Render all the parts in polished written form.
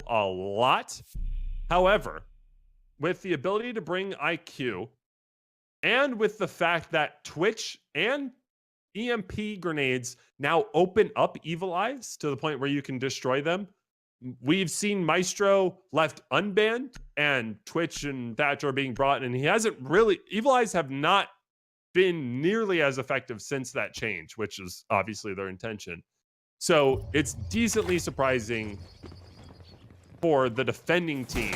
a lot. However, with the ability to bring IQ, and with the fact that Twitch and EMP grenades now open up Evil Eyes to the point where you can destroy them, we've seen Maestro left unbanned, and Twitch and Thatcher are being brought, and he hasn't really... Evil Eyes have not been nearly as effective since that change, which is obviously their intention. So it's decently surprising for the defending team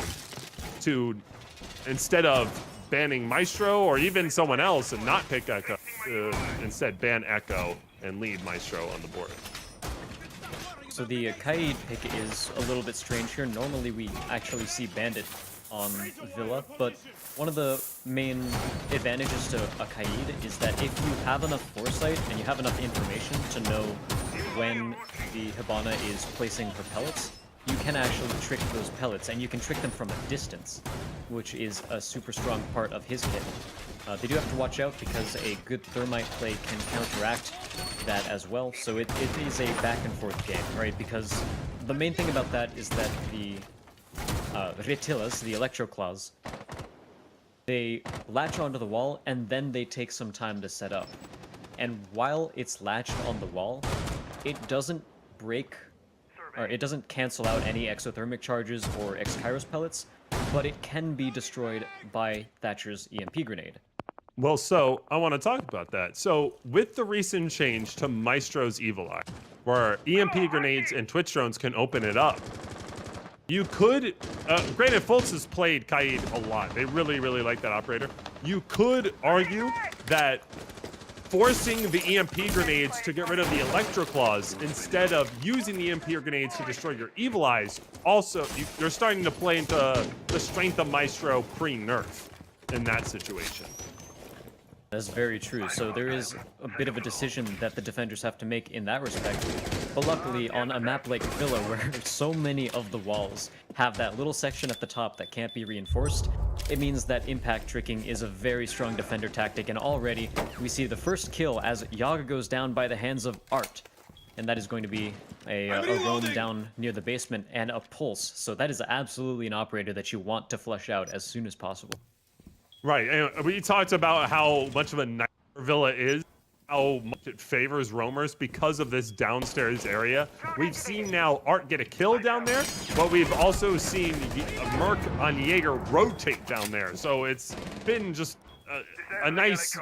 to, instead of banning Maestro or even someone else and not pick Echo, instead ban Echo and leave Maestro on the board. So the Kaid pick is a little bit strange here. Normally we actually see Bandit on Villa, but one of the main advantages to a Kaid is that if you have enough foresight and you have enough information to know when the Hibana is placing her pellets, you can actually trick those pellets, and you can trick them from a distance, which is a super strong part of his kit. They do have to watch out because a good thermite play can counteract that as well, so it is a back and forth game, right? Because the main thing about that is that the Retilas, the Electro Claws, they latch onto the wall and then they take some time to set up. And while it's latched on the wall, it doesn't break, or it doesn't cancel out any exothermic charges or X-Kairos pellets, but it can be destroyed by Thatcher's EMP grenade. Well, so I want to talk about that. So with the recent change to Maestro's Evil Eye, where EMP grenades and Twitch drones can open it up, you could, granted, Fultz has played Kaid a lot. They really, really like that operator. You could argue that forcing the EMP grenades to get rid of the Electro Claws instead of using the EMP grenades to destroy your Evil Eyes, also, you're starting to play into the strength of Maestro pre-nerf in that situation. That's very true. So there is a bit of a decision that the defenders have to make in that respect. But luckily, on a map like Villa, where so many of the walls have that little section at the top that can't be reinforced, it means that impact tricking is a very strong defender tactic. And already, we see the first kill as Yaga goes down by the hands of Art. And that is going to be a roam down near the basement and a pulse. So that is absolutely an operator that you want to flush out as soon as possible. Right, and we talked about how much of a nightmare Villa is, how much it favors roamers because of this downstairs area. We've seen now Art get a kill down there, but we've also seen Merc on Jaeger rotate down there. So it's been just a nice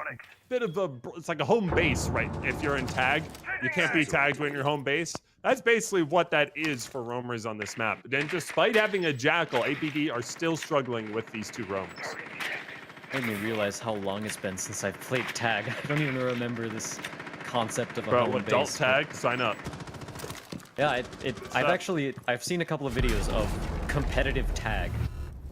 bit of a, it's like a home base, right? If you're in tag, you can't be tagged when you're home base. That's basically what that is for roamers on this map. And despite having a Jackal, APD are still struggling with these two roamers. Made me realize how long it's been since I've played tag. I don't even remember this concept of a home base. Adult tag, sign up. Yeah, I've seen a couple of videos of competitive tag,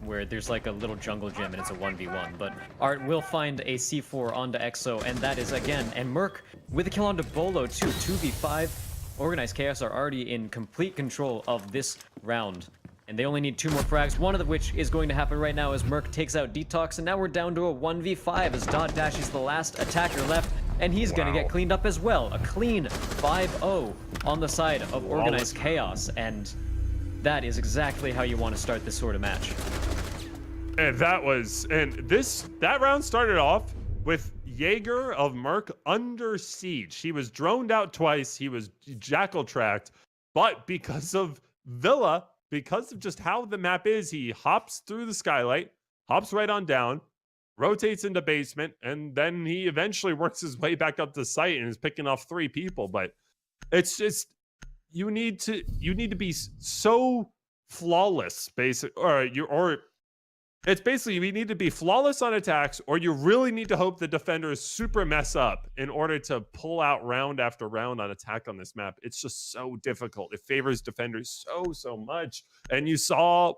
where there's like a little jungle gym and it's a 1v1, but Art will find a C4 onto Exo, and that is again, and Merc with a kill onto Bolo too, 2v5. Organized Chaos are already in complete control of this round. And they only need 2 more frags, one of which is going to happen right now as Merc takes out Detox, and now we're down to a 1v5 as Dot Dash is the last attacker left, and he's gonna get cleaned up as well. A clean 5-0 on the side of Organized Chaos, and that is exactly how you want to start this sort of match. And that round started off with Jaeger of Merc under siege. He was droned out twice, he was Jackal tracked, but because of Villa, because of just how the map is, he hops through the skylight, hops right on down, rotates into basement, and then he eventually works his way back up to site and is picking off 3 people. But it's just, you need to be so flawless, it's basically you need to be flawless on attacks, or you really need to hope the defenders super mess up in order to pull out round after round on attack on this map. It's just so difficult. It favors defenders so much, and you saw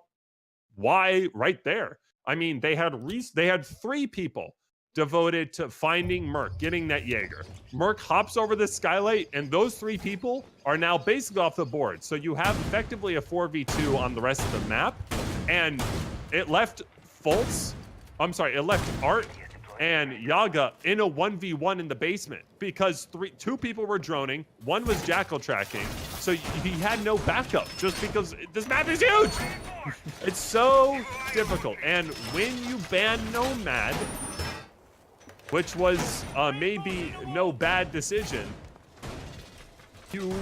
why right there. I mean, they had 3 people devoted to finding Merc, getting that Jaeger. Merc hops over the skylight, and those 3 people are now basically off the board. So you have effectively a 4v2 on the rest of the map, and it left Art and Yaga in a 1v1 in the basement because two people were droning, one was jackal tracking, so he had no backup just because this map is huge. It's so difficult. And when you ban Nomad, which was maybe no bad decision, you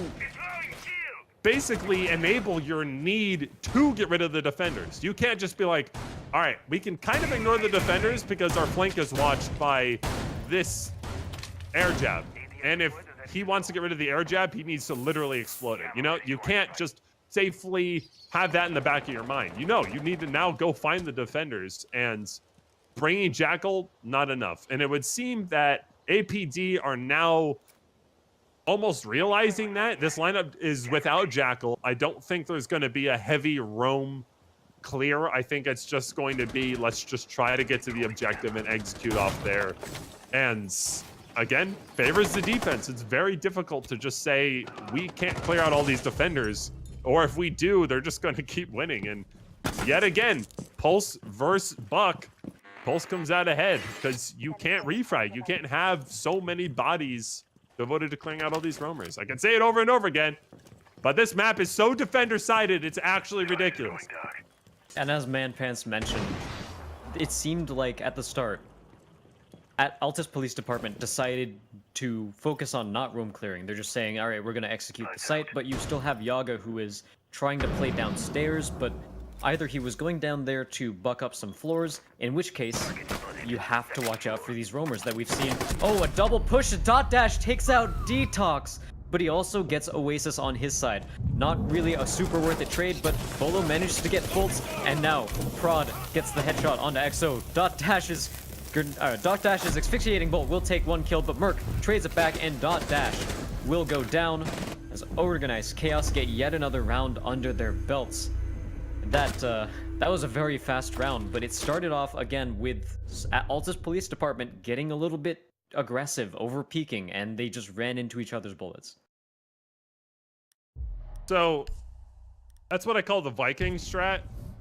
basically enable your need to get rid of the defenders. You can't just be like, all right, we can kind of ignore the defenders because our flank is watched by this air jab. And if he wants to get rid of the air jab, he needs to literally explode it. You know, you can't just safely have that in the back of your mind. You know, you need to now go find the defenders, and bringing Jackal, not enough. And it would seem that APD are now almost realizing that this lineup is without Jackal. I don't think there's going to be a heavy roam clear. I think it's just going to be, let's just try to get to the objective and execute off there. And again, favors the defense. It's very difficult to just say we can't clear out all these defenders, or if we do, they're just going to keep winning. And yet again, Pulse versus Buck. Pulse comes out ahead because you can't refrag. You can't have so many bodies devoted to clearing out all these roamers. I can say it over and over again, but this map is so defender-sided, it's actually ridiculous. And as Manpants mentioned, it seemed like at the start, Altis Police Department decided to focus on not room clearing. They're just saying, all right, we're going to execute the site, but you still have Yaga, who is trying to play downstairs, but either he was going down there to buck up some floors, in which case you have to watch out for these roamers that we've seen. Oh, a double push, a dot dash takes out Detox, but he also gets Oasis on his side. Not really a super worth it trade, but Bolo manages to get Fultz, and now Prod gets the headshot onto XO. Dot Dash's asphyxiating bolt will take one kill, but Merc trades it back, and Dot Dash will go down as Organized Chaos get yet another round under their belts. That was a very fast round, but it started off again with Altis Police Department getting a little bit aggressive, over peaking, and they just ran into each other's bullets. So that's what I call the Viking strat,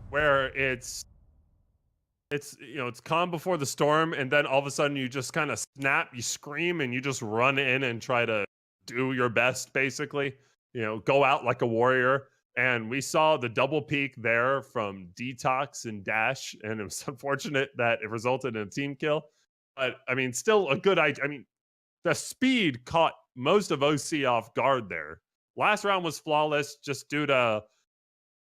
where it's calm before the storm, and then all of a sudden you just kind of snap, you scream, and you just run in and try to do your best, basically. You know, go out like a warrior. And we saw the double peak there from Detox and Dash, and it was unfortunate that it resulted in a team kill. But, I mean, still a good idea. I mean, the speed caught most of OC off guard there. Last round was flawless just due to,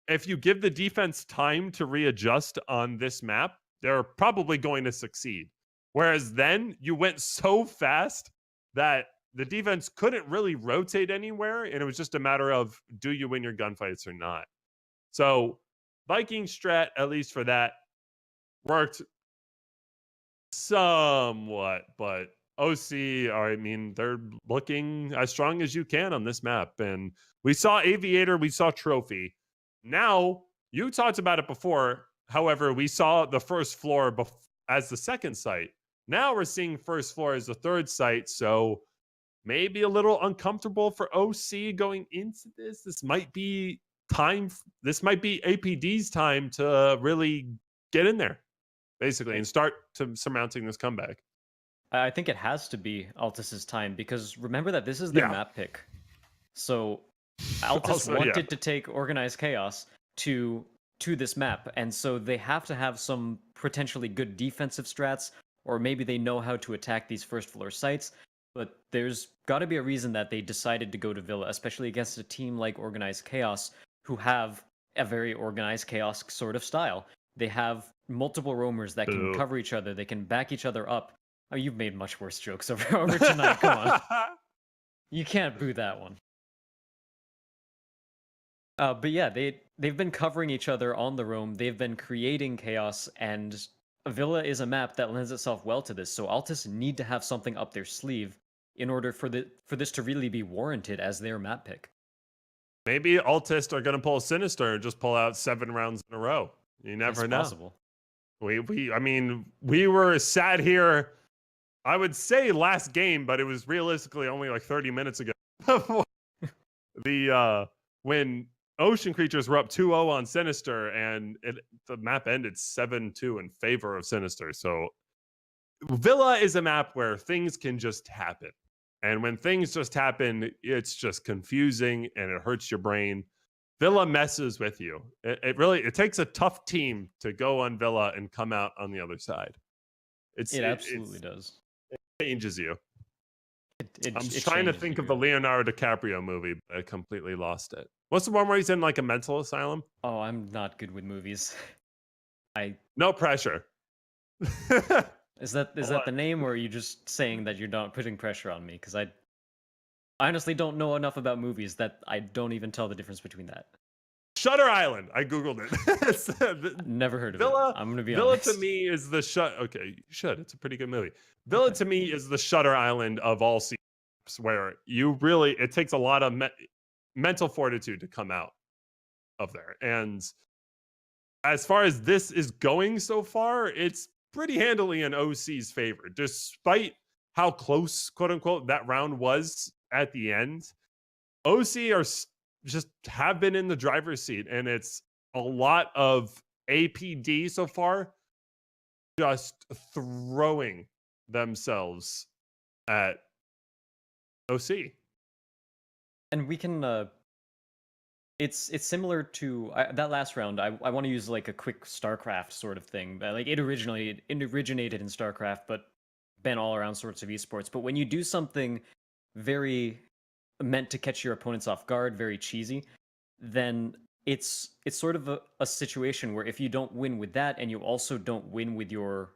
if you give the defense time to readjust on this map, they're probably going to succeed. Whereas then you went so fast that the defense couldn't really rotate anywhere, and it was just a matter of, do you win your gunfights or not? So Viking strat, at least for that, worked somewhat, but OC, I mean, they're looking as strong as you can on this map. And we saw Aviator, we saw Trophy. Now, you talked about it before. However, we saw the first floor as the second site. Now we're seeing first floor as the third site, so maybe a little uncomfortable for OC going into this. This might be APD's time to really get in there, basically, and start surmounting this comeback. I think it has to be Altis's time, because remember that this is their map pick. So Altis wanted to take Organized Chaos to this map, and so they have to have some potentially good defensive strats, or maybe they know how to attack these first floor sites. But there's got to be a reason that they decided to go to Villa, especially against a team like Organized Chaos, who have a very Organized Chaos sort of style. They have multiple roamers that can cover each other. They can back each other up. Oh, you've made much worse jokes over tonight. Come on. You can't boo that one. But yeah, they've been covering each other on the roam. They've been creating chaos, and Villa is a map that lends itself well to this. So Altis need to have something up their sleeve in order for this to really be warranted as their map pick. Maybe Altis are going to pull Sinister and just pull out 7 rounds in a row. You never know. Possible. I mean, we were sat here, I would say last game, but it was realistically only like 30 minutes ago. When Ocean Creatures were up 2-0 on Sinister, and the map ended 7-2 in favor of Sinister. So Villa is a map where things can just happen. And when things just happen, it's just confusing and it hurts your brain. Villa messes with you. It takes a tough team to go on Villa and come out on the other side. It absolutely does. It changes you. I'm It trying to changes think you, of the really. Leonardo DiCaprio movie, but I completely lost it. What's the one where he's in like a mental asylum? Oh, I'm not good with movies. No pressure. Is that Hold the name, or are you just saying that you're not putting pressure on me? Because I honestly don't know enough about movies that I don't even tell the difference between that. Shutter Island. I googled it. Never heard of Villa. it. I'm gonna be Villa honest. to me is the shut. Okay, you should. It's a pretty good movie. Villa to me is the Shutter Island of all seasons, where it takes a lot of mental fortitude to come out of there. And as far as this is going so far, it's pretty handily in OC's favor, despite how close, quote unquote, that round was at the end. OC just have been in the driver's seat, and it's a lot of APD so far just throwing themselves at OC. And we can it's similar to that last round. I want to use like a quick StarCraft sort of thing. Like it originated in StarCraft, but been all around sorts of esports. But when you do something very meant to catch your opponents off guard, very cheesy, then it's sort of a situation where if you don't win with that, and you also don't win with your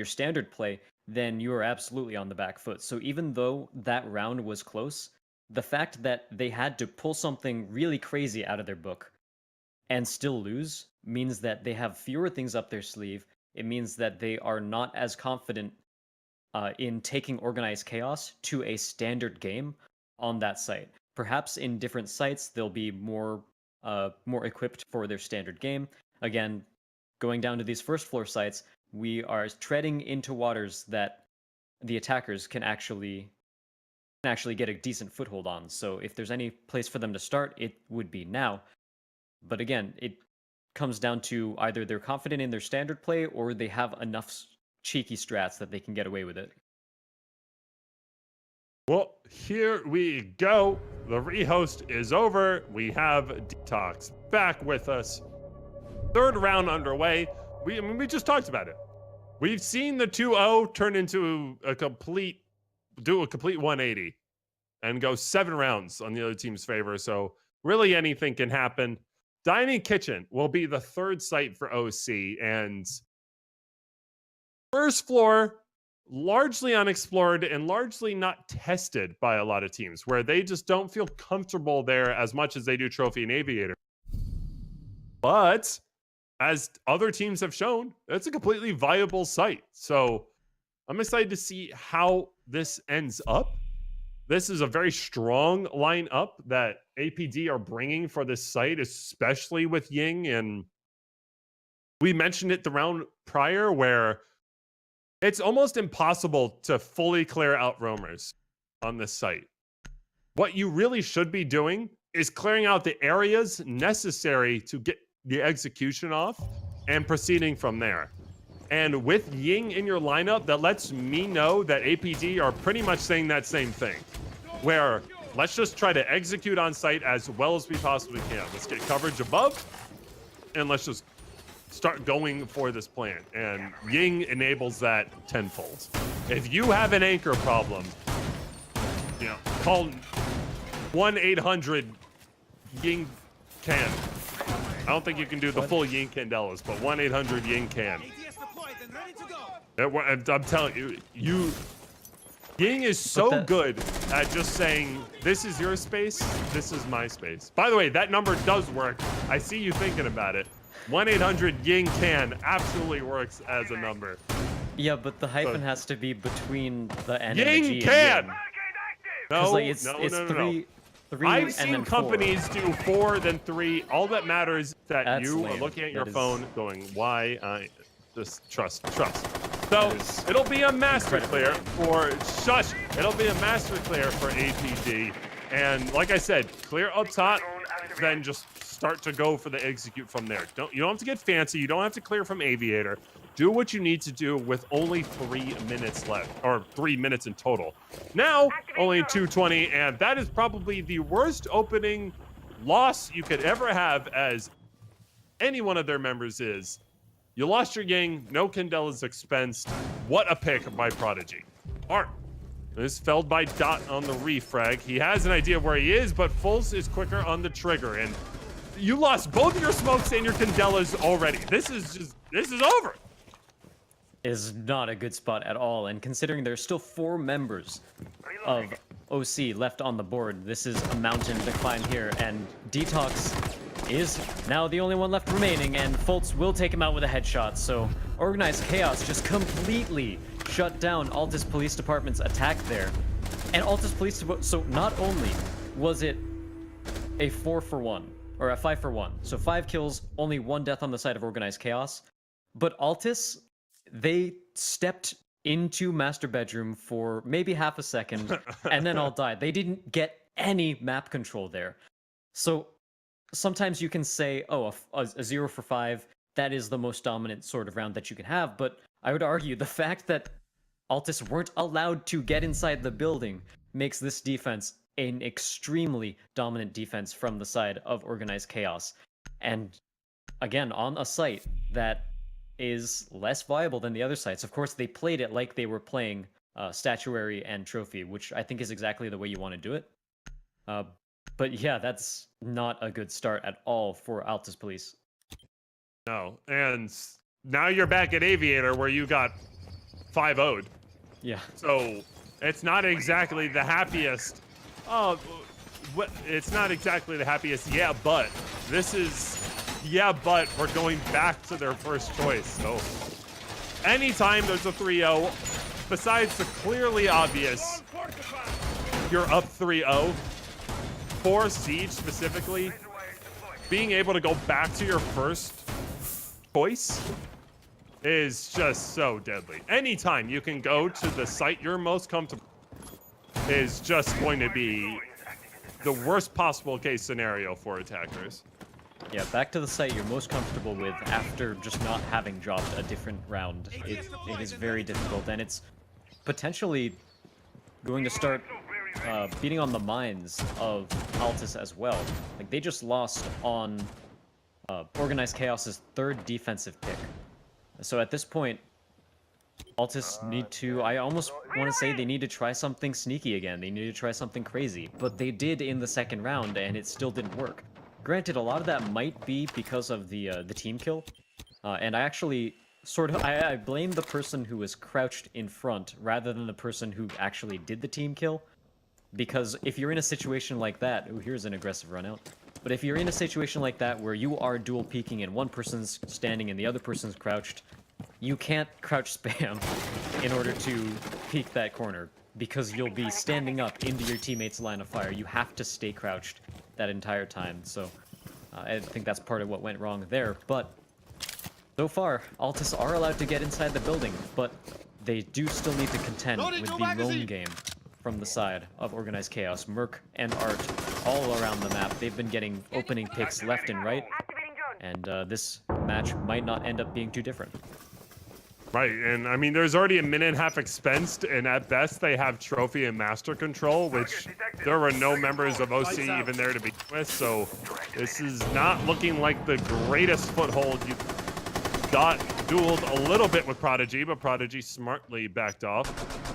standard play, then you are absolutely on the back foot. So even though that round was close, the fact that they had to pull something really crazy out of their book and still lose means that they have fewer things up their sleeve. It means that they are not as confident in taking organized chaos to a standard game on that site. Perhaps in different sites they'll be more equipped for their standard game. Again, going down to these first floor sites, we are treading into waters that the attackers can actually get a decent foothold on. So if there's any place for them to start, it would be now. But again, it comes down to either they're confident in their standard play or they have enough cheeky strats that they can get away with it. Well, here we go. The rehost is over. We have Detox back with us. Third round underway. We just talked about it. We've seen the 2-0 turn into a complete 180 and go 7 rounds on the other team's favor. So really anything can happen. Dining Kitchen will be the third site for OC, and first floor, largely unexplored and largely not tested by a lot of teams, where they just don't feel comfortable there as much as they do Trophy and Aviator. But as other teams have shown, it's a completely viable site. So I'm excited to see how this ends up. This is a very strong lineup that APD are bringing for this site, especially with Ying. And we mentioned it the round prior, where it's almost impossible to fully clear out roamers on this site. What you really should be doing is clearing out the areas necessary to get the execution off and proceeding from there. And with Ying in your lineup, that lets me know that APD are pretty much saying that same thing, where let's just try to execute on site as well as we possibly can. Let's get coverage above, and let's just start going for this plan. And Ying enables that tenfold. If you have an anchor problem, call 1-800 Ying Can. I don't think you can do the full Ying Candelas, but 1-800 Ying Can. I'm telling you, Ying is so good at just saying, this is your space, this is my space. By the way, that number does work. I see you thinking about it. 1-800 Ying Can absolutely works as a number. Yeah, but the hyphen has to be between the N and Ying the G. Can! No, like it's no. Three I've and then seen companies do 4, then 3. All that matters is that That's you are lame. looking at your That is- phone going, why? I just trust. So it'll be a master clear for shush. It'll be a master clear for APD. And like I said, clear up top, then just start to go for the execute from there. You don't have to get fancy. You don't have to clear from Aviator. Do what you need to do with only 3 minutes left, or 3 minutes in total. Now, only 2:20, and that is probably the worst opening loss you could ever have as any one of their members is. You lost your gang, no Candela's expensed. What a pick by Prodigy. Art is felled by Dot on the refrag. He has an idea of where he is, but Fulz is quicker on the trigger, and you lost both your smokes and your Candelas already. This is over. Is not a good spot at all, and considering there's still 4 members of OC left on the board, this is a mountain to climb here, and Detox is now the only one left remaining, and Fultz will take him out with a headshot, so Organized Chaos just completely shut down Altis Police Department's attack there. And Altis Police, so not only was it a 4-for-1, or a 5-for-1, so 5 kills, only 1 death on the side of Organized Chaos, but Altis, they stepped into master bedroom for maybe half a second and then all died. They didn't get any map control there. So sometimes you can say, oh, a 0 for 5, that is the most dominant sort of round that you can have. But I would argue the fact that Altis weren't allowed to get inside the building makes this defense an extremely dominant defense from the side of Organized Chaos. And again, on a site that is less viable than the other sites. Of course, they played it like they were playing Statuary and Trophy, which I think is exactly the way you want to do it. But yeah, that's not a good start at all for Altis Police. No, and now you're back at Aviator where you got 5-0'd. Yeah. So it's not exactly the happiest. It's not exactly the happiest. Yeah, but this is. Yeah, but we're going back to their first choice. So anytime there's a 3-0, besides the clearly obvious, you're up 3-0, for Siege specifically, being able to go back to your first choice is just so deadly. Anytime you can go to the site you're most comfortable is just going to be the worst possible case scenario for attackers. Yeah, back to the site you're most comfortable with after just not having dropped a different round. It is very difficult, and it's potentially going to start beating on the minds of Altis as well. Like, they just lost on Organized Chaos's 3rd defensive pick. So at this point, Altis need to, I almost want to say they need to try something sneaky again. They need to try something crazy. But they did in the 2nd round, and it still didn't work. Granted, a lot of that might be because of the team kill, and I actually I blame the person who was crouched in front rather than the person who actually did the team kill, because if you're in a situation like that, oh, here's an aggressive run out. But if you're in a situation like that where you are dual peeking and one person's standing and the other person's crouched, you can't crouch spam in order to peek that corner, because you'll be standing up into your teammate's line of fire. You have to stay crouched that entire time, so I think that's part of what went wrong there. But so far, Altis are allowed to get inside the building, but they do still need to contend with the lone game from the side of Organized Chaos. Merc and Art all around the map. They've been getting opening picks left and right, and this match might not end up being too different. Right, and I mean, there's already a minute and a half expensed, and at best they have Trophy and Master Control, which there were no members of OC even there to begin with, so this is not looking like the greatest foothold. You got dueled a little bit with Prodigy, but Prodigy smartly backed off.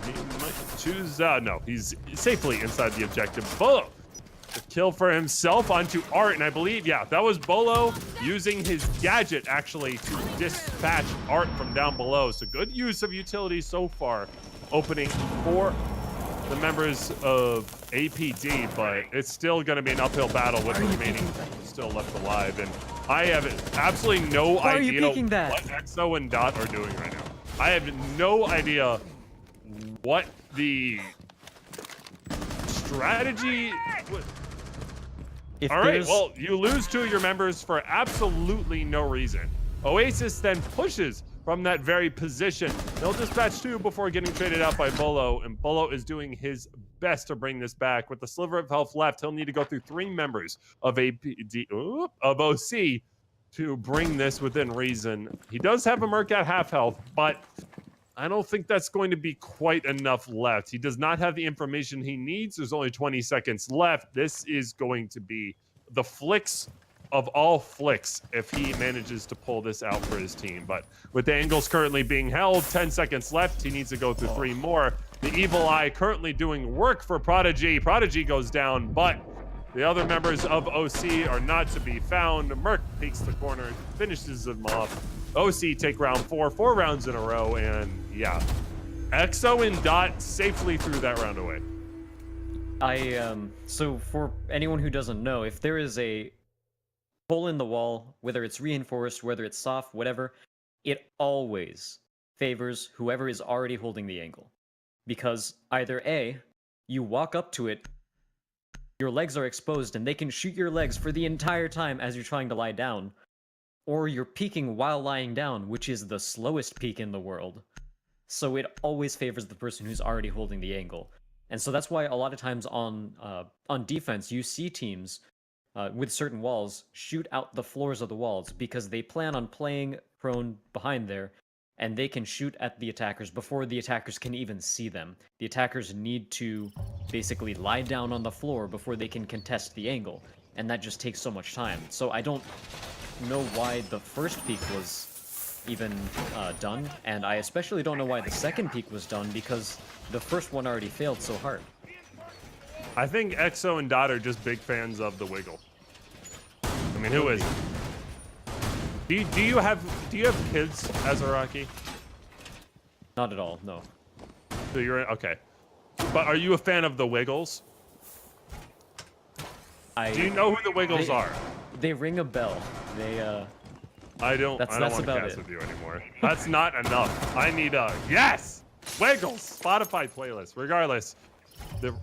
He might choose, no, he's safely inside the objective. Bolo, the kill for himself onto Art, and I believe, yeah, that was Bolo using his gadget actually to dispatch Art from down below. So good use of utility so far, opening for the members of APD, but it's still going to be an uphill battle with the remaining still left alive. And I have absolutely no idea what Exo and Dot are doing right now. I have no idea what the strategy. All right, well, you lose 2 of your members for absolutely no reason. Oasis then pushes from that very position. They'll dispatch 2 before getting traded out by Bolo, and Bolo is doing his best to bring this back. With the sliver of health left, he'll need to go through 3 members of of OC to bring this within reason. He does have a Merc at half health, but I don't think that's going to be quite enough left. He does not have the information he needs. There's only 20 seconds left. This is going to be the flicks of all flicks if he manages to pull this out for his team. But with the angles currently being held, 10 seconds left, he needs to go through 3 more. The Evil Eye currently doing work for Prodigy. Prodigy goes down, but the other members of OC are not to be found. Merc peeks the corner, finishes him off. OC take round 4 rounds in a row, and yeah. EXO and Dot safely threw that round away. So for anyone who doesn't know, if there is a hole in the wall, whether it's reinforced, whether it's soft, whatever, it always favors whoever is already holding the angle. Because either A, you walk up to it, your legs are exposed, and they can shoot your legs for the entire time as you're trying to lie down, or you're peeking while lying down, which is the slowest peek in the world. So it always favors the person who's already holding the angle. And so that's why a lot of times on defense, you see teams with certain walls shoot out the floors of the walls because they plan on playing prone behind there, and they can shoot at the attackers before the attackers can even see them. The attackers need to basically lie down on the floor before they can contest the angle, and that just takes so much time. So I don't know why the first peak was even done, and I especially don't know why the second peak was done because the first one already failed so hard. I think EXO and Dot are just big fans of the wiggle. I mean, who is? Do you have kids, Azaraki? Not at all, no. So you're okay. But are you a fan of the Wiggles? Do you know who the Wiggles are? They ring a bell. I don't want to cast with you anymore. That's not enough. I need a yes! Wiggles! Spotify playlist. Regardless, the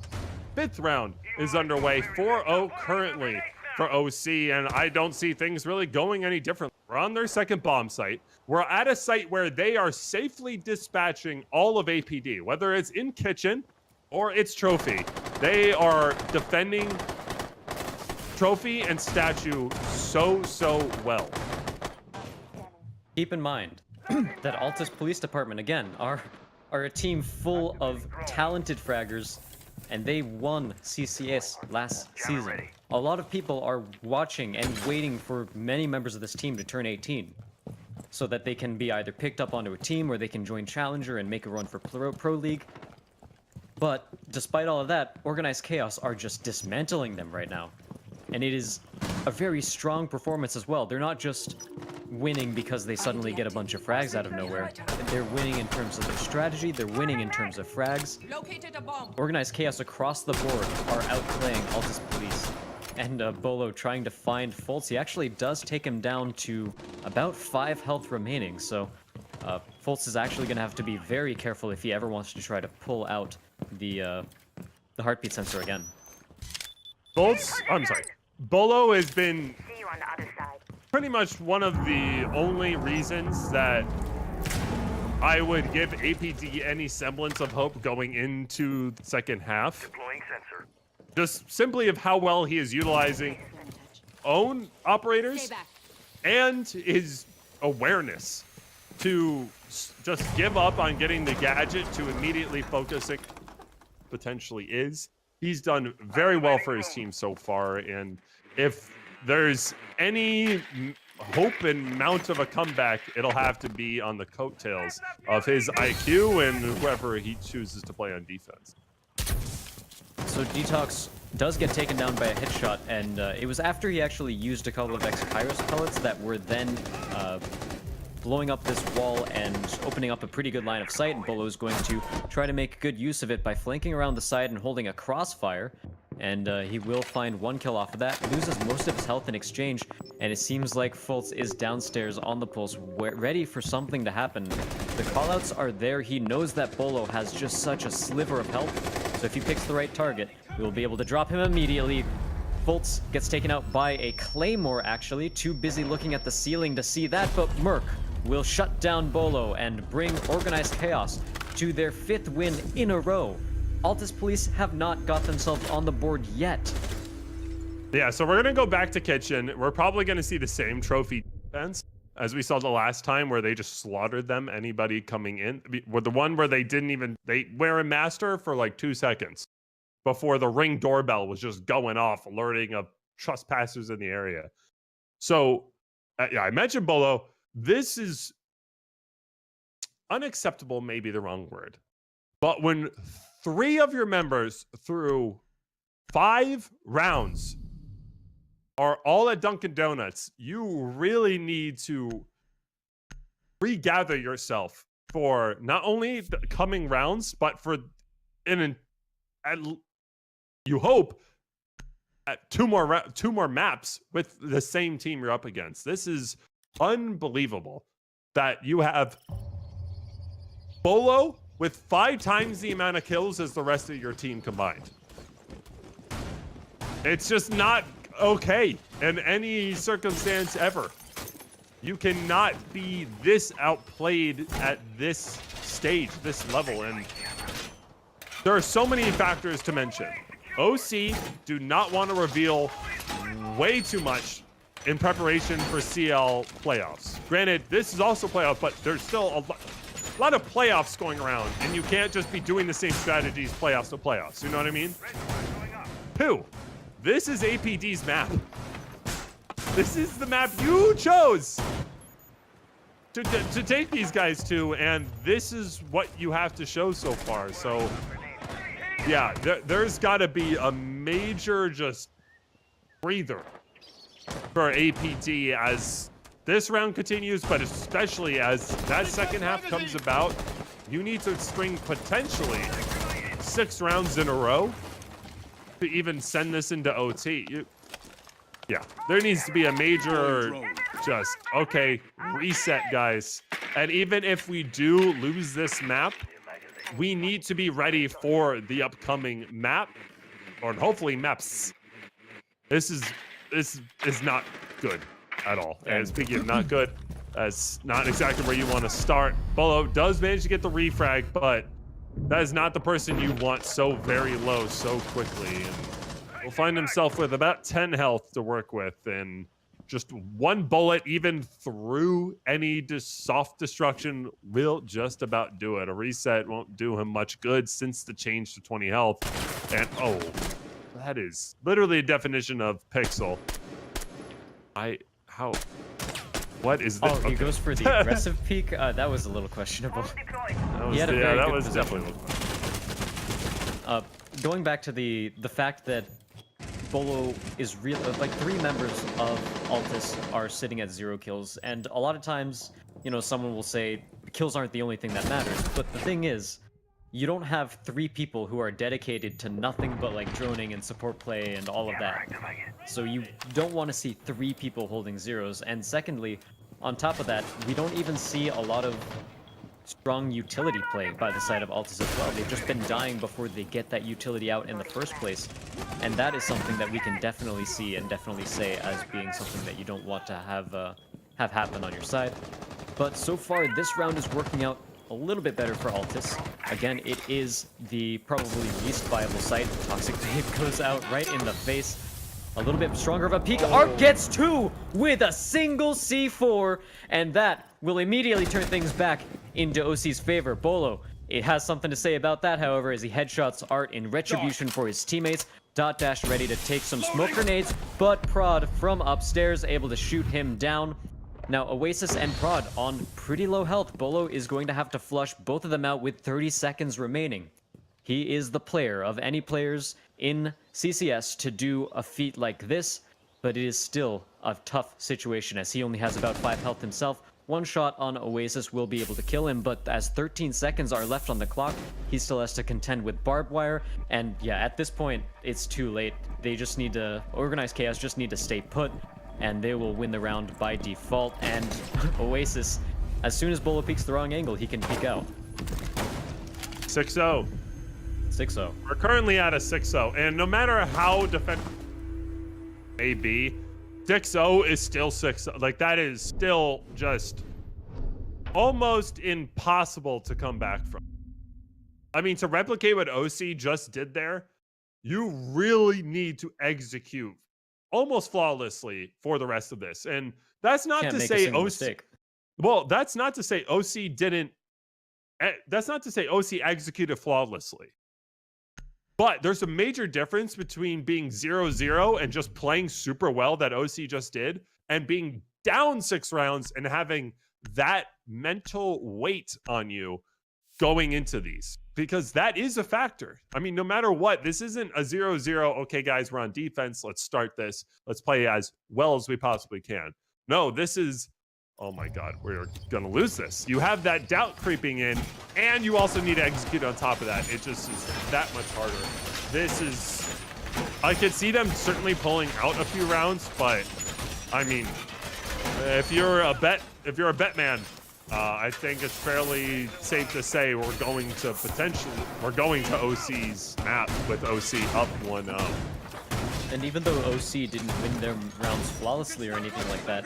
5th round is underway. 4-0 currently for OC, and I don't see things really going any different. We're on their second bomb site. We're at a site where they are safely dispatching all of APD, whether it's in kitchen or it's trophy. They are defending trophy and statue so well. Keep in mind that Altis Police Department, again, are a team full of talented fraggers, and they won CCS last season. A lot of people are watching and waiting for many members of this team to turn 18 so that they can be either picked up onto a team or they can join Challenger and make a run for Pro League. But despite all of that, Organized Chaos are just dismantling them right now. And it is a very strong performance as well. They're not just winning because they suddenly get a bunch of frags out of nowhere. They're winning in terms of their strategy, they're winning in terms of frags. Organized Chaos across the board are outplaying Altis Police. And Bolo trying to find Fultz. He actually does take him down to about 5 health remaining, so Fultz is actually going to have to be very careful if he ever wants to try to pull out the heartbeat sensor again. Bolo has been pretty much one of the only reasons that I would give APD any semblance of hope going into the second half. Just simply of how well he is utilizing own operators and his awareness to just give up on getting the gadget to immediately focusing potentially is. He's done very well for his team so far, and if there's any hope and mount of a comeback, it'll have to be on the coattails of his IQ and whoever he chooses to play on defense. So Detox does get taken down by a headshot, and it was after he actually used a couple of X-Kairos pellets that were then blowing up this wall and opening up a pretty good line of sight, and Bolo is going to try to make good use of it by flanking around the side and holding a crossfire, and he will find 1 kill off of that, loses most of his health in exchange, and it seems like Fultz is downstairs on the pulse, ready for something to happen. The callouts are there. He knows that Bolo has just such a sliver of health, so if he picks the right target, we will be able to drop him immediately. Fultz gets taken out by a Claymore, actually. Too busy looking at the ceiling to see that, but Merc will shut down Bolo and bring Organized Chaos to their 5th win in a row. Altis Police have not got themselves on the board yet. Yeah, so we're gonna go back to kitchen. We're probably gonna see the same trophy defense as we saw the last time, where they just slaughtered them. Anybody coming in, with the one where they wear a master for like 2 seconds before the Ring doorbell was just going off, alerting of trespassers in the area. So, yeah, I mentioned Bolo. This is unacceptable, maybe the wrong word, but when 3 of your members through 5 rounds are all at Dunkin' Donuts, you really need to regather yourself for not only the coming rounds, but for you hope at 2 more maps with the same team you're up against. This is unbelievable that you have Bolo with 5 times the amount of kills as the rest of your team combined. It's just not okay in any circumstance ever. You cannot be this outplayed at this stage, this level, and there are so many factors to mention. OC do not want to reveal way too much in preparation for CL playoffs. Granted, this is also playoff, but there's still a lot of playoffs going around, and you can't just be doing the same strategies playoffs to playoffs. You know what I mean? 2, this is APD's map. This is the map you chose to take these guys to, and this is what you have to show so far. So, yeah, there's got to be a major just breather for APD as this round continues, but especially as that second half comes about. You need to string potentially 6 rounds in a row to even send this into OT. Yeah, there needs to be a major just, okay, reset, guys. And even if we do lose this map, we need to be ready for the upcoming map, or hopefully maps. This is not good at all. And speaking of not good, that's not exactly where you want to start. Bolo does manage to get the refrag, but that is not the person you want so very low so quickly. And will find himself with about 10 health to work with, and just 1 bullet even through any soft destruction will just about do it. A reset won't do him much good since the change to 20 health. And oh, that is literally a definition of pixel. What is this? Oh, he goes for the aggressive peek? That was a little questionable. That was definitely going back to the fact that Bolo is real, like 3 members of Altis are sitting at 0 kills, and a lot of times, you know, someone will say kills aren't the only thing that matters, but the thing is, you don't have 3 people who are dedicated to nothing but like droning and support play and all of that. So you don't want to see 3 people holding zeros. And secondly, on top of that, we don't even see a lot of strong utility play by the side of Altis as well. They've just been dying before they get that utility out in the first place. And that is something that we can definitely see and definitely say as being something that you don't want to have happen on your side. But so far, this round is working out a little bit better for Altis. Again, it is the probably least viable site. Toxic Babe goes out right in the face. A little bit stronger of a peek. Arc gets 2 with a single C4, and that will immediately turn things back into OC's favor. Bolo, it has something to say about that, however, as he headshots Art in retribution for his teammates. Dot Dash ready to take some smoke grenades, but Prod from upstairs able to shoot him down. Now, Oasis and Prod on pretty low health. Bolo is going to have to flush both of them out with 30 seconds remaining. He is the player of any players in CCS to do a feat like this, but it is still a tough situation as he only has about 5 health himself. 1 shot on Oasis will be able to kill him, but as 13 seconds are left on the clock, he still has to contend with barbed wire. And yeah, at this point, it's too late. They just need to, Organized Chaos just need to stay put, and they will win the round by default. And Oasis, as soon as Bolo peeks the wrong angle, he can peek out. 6-0. 6-0. We're currently at a 6-0, and no matter how defensive may be, 6-0 is still 6-0. Like, that is still just almost impossible to come back from. I mean, to replicate what OC just did there, you really need to execute almost flawlessly for the rest of this. And that's not Can't to make a say single OC. mistake. Well, that's not to say OC didn't. That's not to say OC executed flawlessly. But there's a major difference between being 0-0 and just playing super well that OC just did, and being down 6 rounds and having that mental weight on you going into these, because that is a factor. I mean, no matter what, this isn't a 0-0. Okay, guys, we're on defense. Let's start this. Let's play as well as we possibly can. No, this is, oh my God, we're going to lose this. You have that doubt creeping in, and you also need to execute on top of that. It just is that much harder. This is, I could see them certainly pulling out a few rounds, but I mean, if you're a bet man, I think it's fairly safe to say we're going to OC's map with OC up 1-0. And even though OC didn't win their rounds flawlessly or anything like that,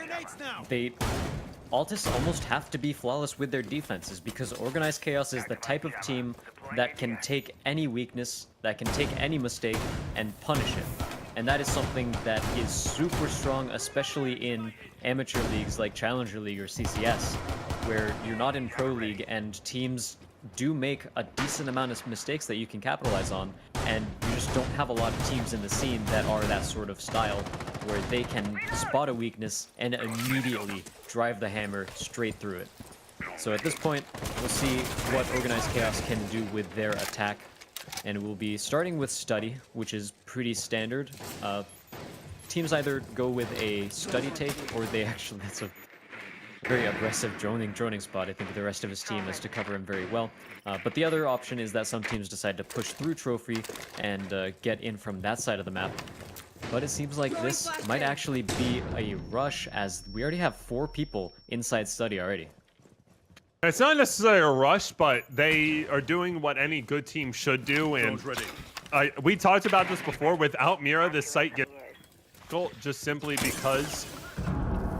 Altis almost have to be flawless with their defenses, because Organized Chaos is the type of team that can take any weakness, that can take any mistake, and punish it. And that is something that is super strong, especially in amateur leagues like Challenger League or CCS, where you're not in Pro League and teams do make a decent amount of mistakes that you can capitalize on, and you just don't have a lot of teams in the scene that are that sort of style, where they can spot a weakness and immediately drive the hammer straight through it. So at this point, we'll see what Organized Chaos can do with their attack, and we'll be starting with Study, which is pretty standard. Teams either go with a Study take, or they actually, that's a very aggressive droning spot. I think the rest of his team is to cover him very well. But the other option is that some teams decide to push through Trophy and get in from that side of the map. But it seems like this might actually be a rush, as we already have 4 people inside Study already. It's not necessarily a rush, but they are doing what any good team should do. And we talked about this before. Without Mira, this site gets difficult just simply because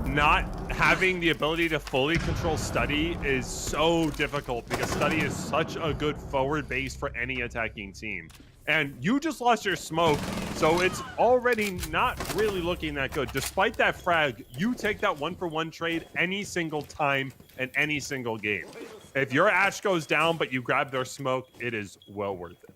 not having the ability to fully control Study is so difficult, because Study is such a good forward base for any attacking team. And you just lost your smoke, so it's already not really looking that good. Despite that frag, you take that 1-for-1 trade any single time in any single game. If your Ash goes down, but you grab their smoke, it is well worth it.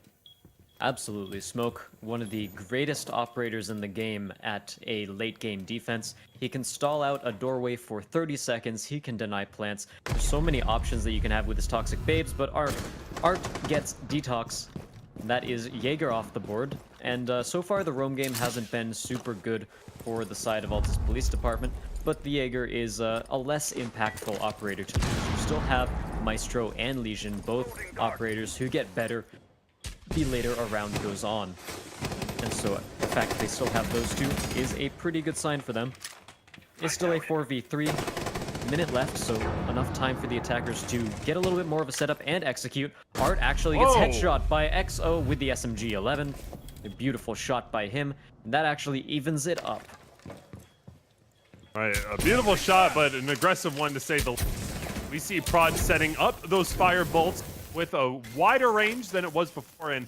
Absolutely. Smoke, one of the greatest operators in the game at a late game defense. He can stall out a doorway for 30 seconds. He can deny plants. There's so many options that you can have with his Toxic Babes, but Art gets Detox. That is Jaeger off the board. And so far, the roam game hasn't been super good for the side of Altis Police Department, but the Jaeger is a less impactful operator to use. You still have Maestro and Legion, both operators who get better the later a round goes on. And so the fact that they still have those two is a pretty good sign for them. It's still a 4v3, minute left, so enough time for the attackers to get a little bit more of a setup and execute. Art actually gets headshot by XO with the SMG-11. A beautiful shot by him, and that actually evens it up. All right, a beautiful shot, but an aggressive one to say the least. We see Prod setting up those fire bolts with a wider range than it was before, and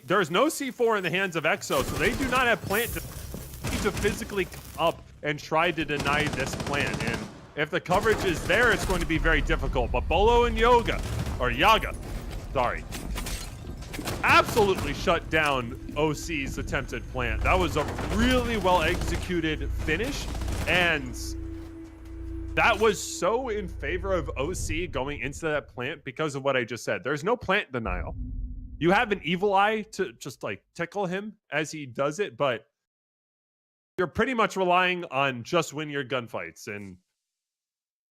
there's no C4 in the hands of EXO, so they do not have plant to physically come up and try to deny this plant. And if the coverage is there, it's going to be very difficult. But Bolo and Yaga, absolutely shut down OC's attempted plant. That was a really well executed finish, and that was so in favor of OC going into that plant because of what I just said. There's no plant denial. You have an evil eye to just like tickle him as he does it, but you're pretty much relying on just win your gunfights. And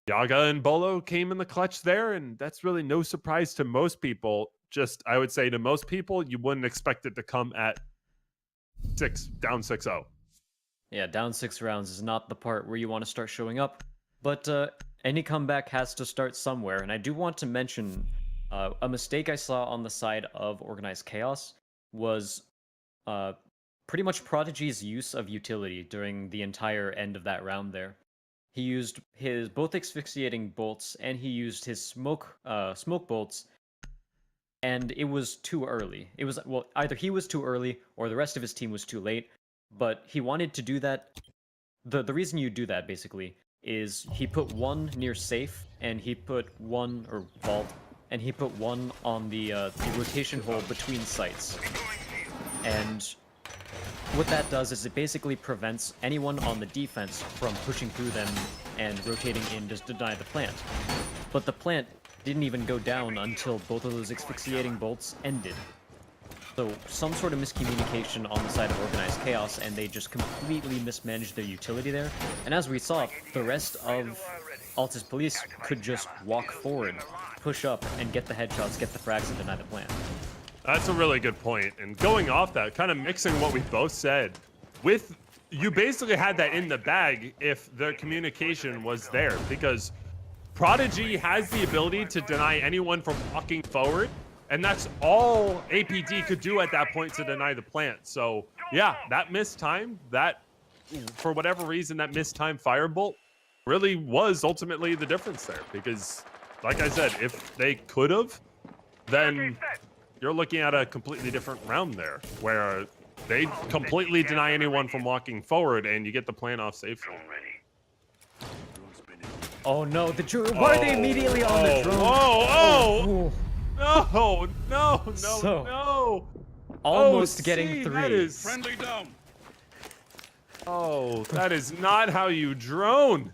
Yaga and Bolo came in the clutch there, and that's really no surprise to most people. Just, I would say to most people, you wouldn't expect it to come at down 6-0. Yeah, down 6 rounds is not the part where you want to start showing up. But any comeback has to start somewhere, and I do want to mention a mistake I saw on the side of Organized Chaos was pretty much Prodigy's use of utility during the entire end of that round there. He used his both asphyxiating bolts, and he used his smoke bolts and it was too early. It was, well, either he was too early or the rest of his team was too late, but he wanted to do that. The reason you do that, basically, is he put one near safe, and he put one, or vault, and he put one on the rotation hole between sites. And what that does is it basically prevents anyone on the defense from pushing through them and rotating in to deny the plant. But the plant didn't even go down until both of those asphyxiating bolts ended. So some sort of miscommunication on the side of Organized Chaos, and they just completely mismanaged their utility there. And as we saw, the rest of Altis Police could just walk forward, push up, and get the headshots, get the frags, and deny the plant. That's a really good point. And going off that, kind of mixing what we both said, with you basically had that in the bag if the communication was there, because Prodigy has the ability to deny anyone from walking forward, and that's all APD could do at that point to deny the plant. So yeah, that missed time, that for whatever reason, that missed time firebolt really was ultimately the difference there, because like I said, if they could have, then you're looking at a completely different round there, where they completely deny anyone from walking forward, and you get the plant off safely. Oh no, the drone! Why are they immediately on the drone? Oh! No! No! No! So, No! Almost getting 3. That is Friendly down. Oh, that is not how you drone.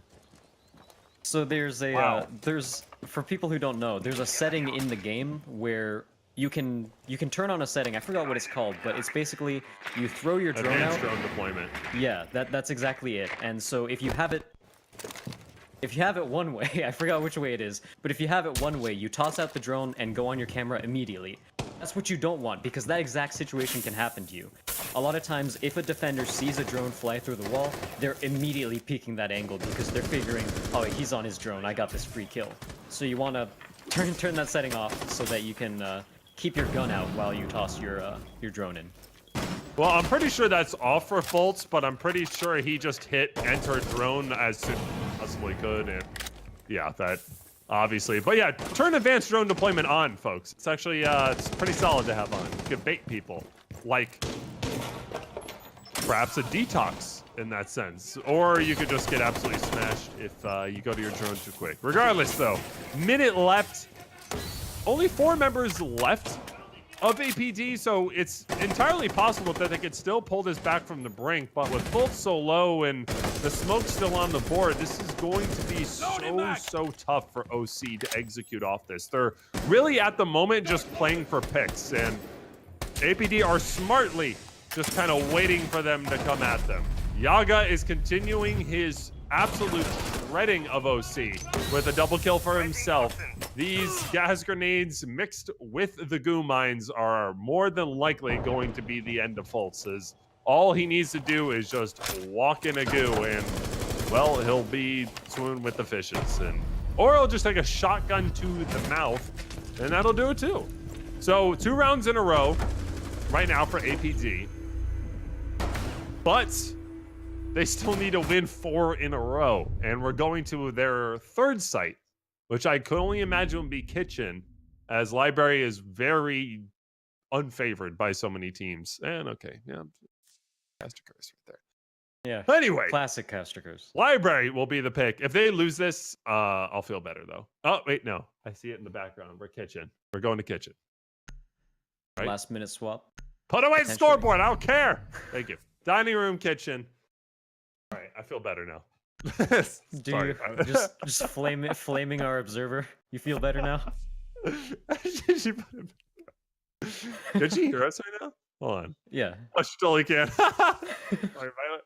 So there's a Wow. there's, for people who don't know, there's a setting in the game where you can turn on a setting. I forgot what it's called, but it's basically you throw your drone Advanced out. drone deployment. Yeah, that's exactly it. And so if you have it one way, I forgot which way it is, but if you have it one way, you toss out the drone and go on your camera immediately. That's what you don't want, because that exact situation can happen to you. A lot of times, if a defender sees a drone fly through the wall, they're immediately peeking that angle because they're figuring, oh, he's on his drone, I got this free kill. So you want to turn that setting off so that you can keep your gun out while you toss your drone in. Well, I'm pretty sure that's off for Fultz, but I'm pretty sure he just hit enter drone as soon as he possibly could, and yeah, that obviously. But yeah, turn advanced drone deployment on, folks. It's actually it's pretty solid to have on. You can bait people, like perhaps a detox in that sense, or you could just get absolutely smashed if you go to your drone too quick. Regardless, though, minute left. Only 4 members left of APD, so it's entirely possible that they could still pull this back from the brink, but with Fultz so low and the smoke still on the board, this is going to be so tough for OC to execute off this. They're really at the moment just playing for picks, and APD are smartly just kind of waiting for them to come at them. Yaga is continuing his absolute shredding of OC with a double kill for himself. These gas grenades mixed with the goo mines are more than likely going to be the end of Fultz, as all he needs to do is just walk in a goo and, well, he'll be swimming with the fishes. Or he'll just take a shotgun to the mouth, and that'll do it too. So 2 rounds in a row right now for APD. But they still need to win 4 in a row, and we're going to their 3rd site, which I could only imagine would be Kitchen, as Library is very unfavored by so many teams. And okay, yeah, Caster Curse right there. Yeah. Anyway, Classic Caster Curse. Library will be the pick. If they lose this, I'll feel better though. Oh wait, no, I see it in the background. We're Kitchen. We're going to Kitchen. Right? Last minute swap. Put away the scoreboard. I don't care. Thank you. Dining room, Kitchen. All right, I feel better now. Do Sorry. you just flaming our observer? You feel better now? Did she hear us right now? Hold on. Yeah. Oh, she totally can. Sorry, Violet.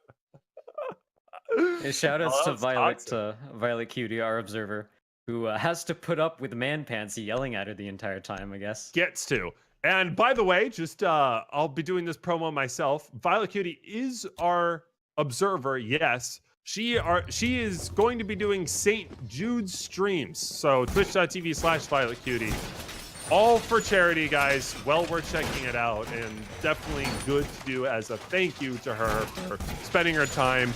Hey, shout outs Oh, to that's Violet, toxic. Violet Cutie, our observer, who has to put up with Man Pansy yelling at her the entire time, I guess. Gets to. And by the way, just I'll be doing this promo myself. Violet Cutie is our observer, yes. She is going to be doing St. Jude's streams. So twitch.tv/VioletCutie. All for charity, guys. Well worth checking it out, and definitely good to do as a thank you to her for spending her time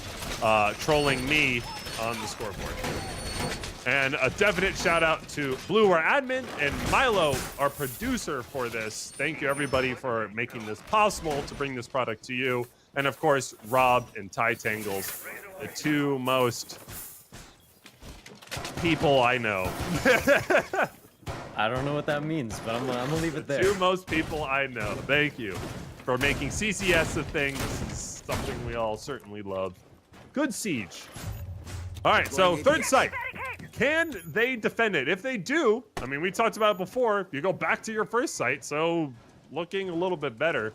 trolling me on the scoreboard. And a definite shout out to Blue, our admin, and Milo, our producer for this. Thank you everybody for making this possible to bring this product to you. And of course, Rob and Ty Tangles, the two most people I know. I don't know what that means, but I'm gonna leave it there. Two most people I know. Thank you for making CCS a thing. This is something we all certainly love. Good siege. All right, so third site. Can they defend it? If they do, I mean, we talked about it before. You go back to your first site, so looking a little bit better.